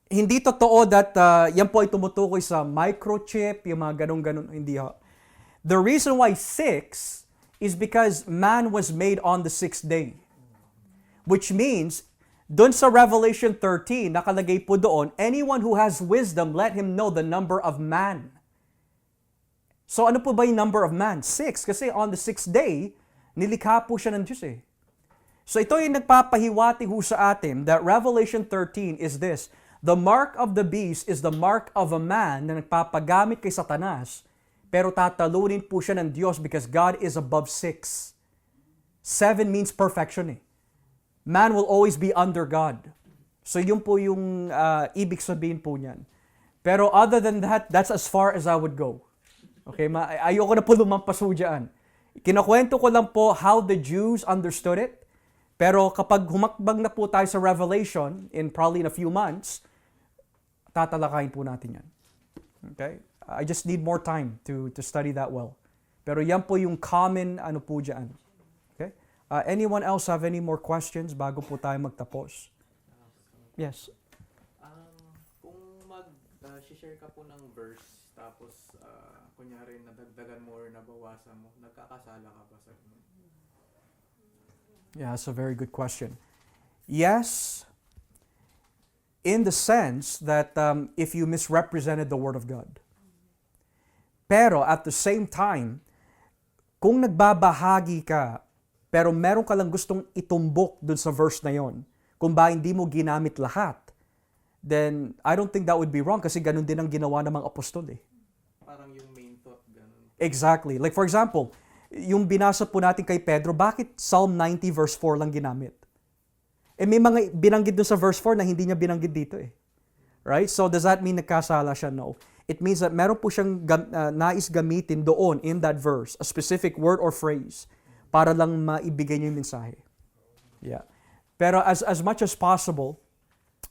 hindi totoo that yan po ay tumutukoy sa microchip, yung mga ganun-ganun. Hindi ho. The reason why 6 is because man was made on the 6th day. Which means, doon sa Revelation 13, nakalagay po doon, anyone who has wisdom, let him know the number of man. So ano po ba yung number of man? 6. Kasi on the 6th day, nilikha po siya ng Diyos eh. So ito yung nagpapahiwati ho sa atin that Revelation 13 is this. The mark of the beast is the mark of a man na nagpapagamit kay Satanas, pero tatalunin po siya ng Diyos because God is above 6. 7 means perfection eh. Man will always be under God. So yun po yung ibig sabihin po niyan. Pero other than that, that's as far as I would go. Okay, ayoko na po lumampas po dyan. Kinakwento ko lang po how the Jews understood it. Pero kapag humakbang na po tayo sa Revelation, in probably in a few months, tatalakayin po natin yan. Okay? I just need more time to study that well. Pero yan po yung common ano po dyan. Okay? Anyone else have any more questions bago po tayo magtapos? Yes. Kung mag-share ka po ng verse, tapos kunyari nadagdagan mo or nabawasan mo, nagkakasala ka ba sa ganun? Yeah, that's a very good question. Yes, in the sense that if you misrepresented the Word of God. Pero at the same time, kung nagbabahagi ka, pero meron ka lang gustong itumbok dun sa verse na yon, kung ba hindi mo ginamit lahat, then I don't think that would be wrong kasi ganun din ang ginawa ng mga apostol eh. Parang yung main thought, ganun. Exactly. Like for example, yung binasa po natin kay Pedro, bakit Psalm 90 verse 4 lang ginamit? Eh may mga binanggit dun sa verse 4 na hindi niya binanggit dito eh. Right? So does that mean nagkasala siya? No. It means that meron po siyang nais gamitin doon in that verse, a specific word or phrase, para lang maibigay niya yung mensahe. Yeah. Pero as much as possible,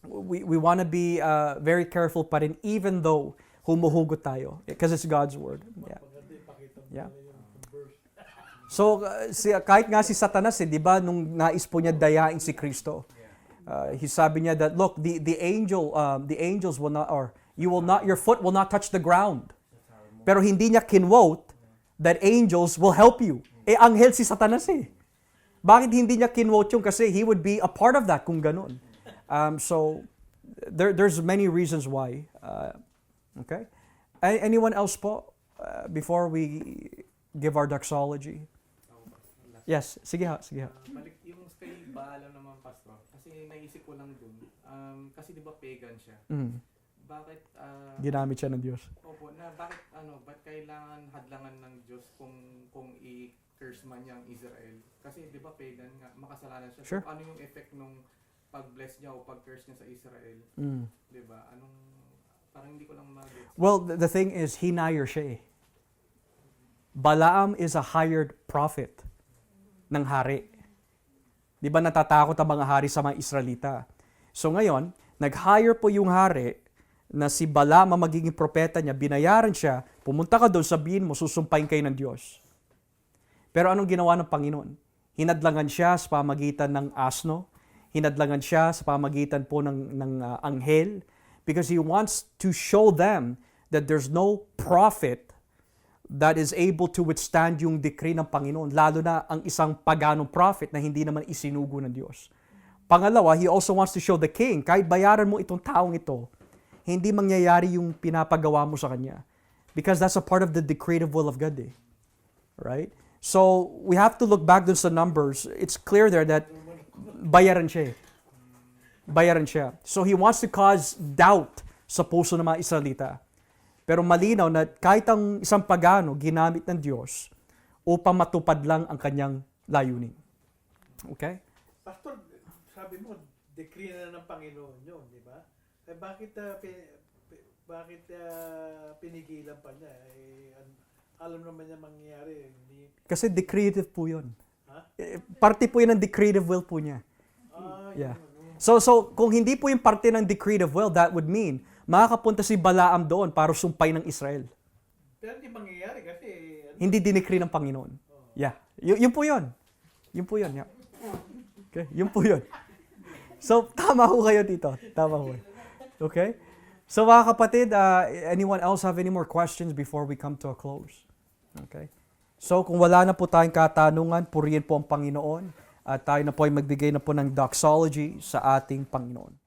we want to be very careful pa rin even though humuhugot tayo. Because it's God's word. Yeah. Yeah. So, kahit nga si Satanas, di ba, nung nais po niya dayain si Kristo, sabi niya that, look, the angels will not, or your foot will not touch the ground. Pero hindi niya kinwote that angels will help you. Anghel si Satanas eh. Bakit hindi niya kinwote yung kasi he would be a part of that kung ganun. So, there's many reasons why. Okay? Anyone else po before we give our doxology? Yes, sige ha. Balik yung kay Balaam naman, Pastor. Kasi naisip ko lang dun. Kasi di ba pagan siya? Bakit, Ginamit siya ng Diyos. opo, ba't kailangan hadlangan ng Diyos kung i-curse man niya ang Israel? Kasi di ba pagan nga, makasalanan siya. Sure. So, ano yung effect nung pag-bless niya o pag-curse niya sa Israel? Di ba? Parang hindi ko lang mag-get. Well, the thing is, hinire siya eh. Balaam is a hired prophet ng hari. Di ba natatakot ang mga hari sa mga Israelita? So ngayon, nag-hire po yung hari na si Balaam ang magiging propeta niya, binayaran siya, pumunta ka doon, sabihin mo, susumpahin kayo ng Diyos. Pero anong ginawa ng Panginoon? Hinadlangan siya sa pamagitan ng asno, hinadlangan siya sa pamagitan po ng anghel, because He wants to show them that there's no prophet that is able to withstand yung decree ng Panginoon, lalo na ang isang paganong prophet na hindi naman isinugo ng Diyos. Pangalawa, He also wants to show the king, kahit bayaran mo itong taong ito, hindi mangyayari yung pinapagawa mo sa kanya. Because that's a part of the decretive will of God eh. Right? So, we have to look back dun sa numbers. It's clear there that bayaran siya eh. Bayaran siya. So, He wants to cause doubt sa puso ng mga Israelita. Pero malinaw na kahit ang isang pagano ginamit ng Diyos upang matupad lang ang kanyang layunin. Okay? Pastor, sabi mo, decree na ng Panginoon yun, di ba? Bakit pinigilan pa niya? Alam naman niya mangyayari. Hindi... Kasi decretive po yun. Ha? Parte po yun ng decretive will po niya. Yeah. So kung hindi po yung parte ng decretive will, that would mean makakapunta si Balaam doon para sumpay ng Israel. Pero hindi mangyayari kasi... Hindi dinecree ng Panginoon. Yeah. Yun po yun. Yun po yun. Yeah. Okay? Yun po yun. So, tama ho kayo dito. Tama ho. Okay? So, mga kapatid, anyone else have any more questions before we come to a close? Okay? So, kung wala na po tayong katanungan, purihin po ang Panginoon at tayo na po ay magbigay na po ng doxology sa ating Panginoon.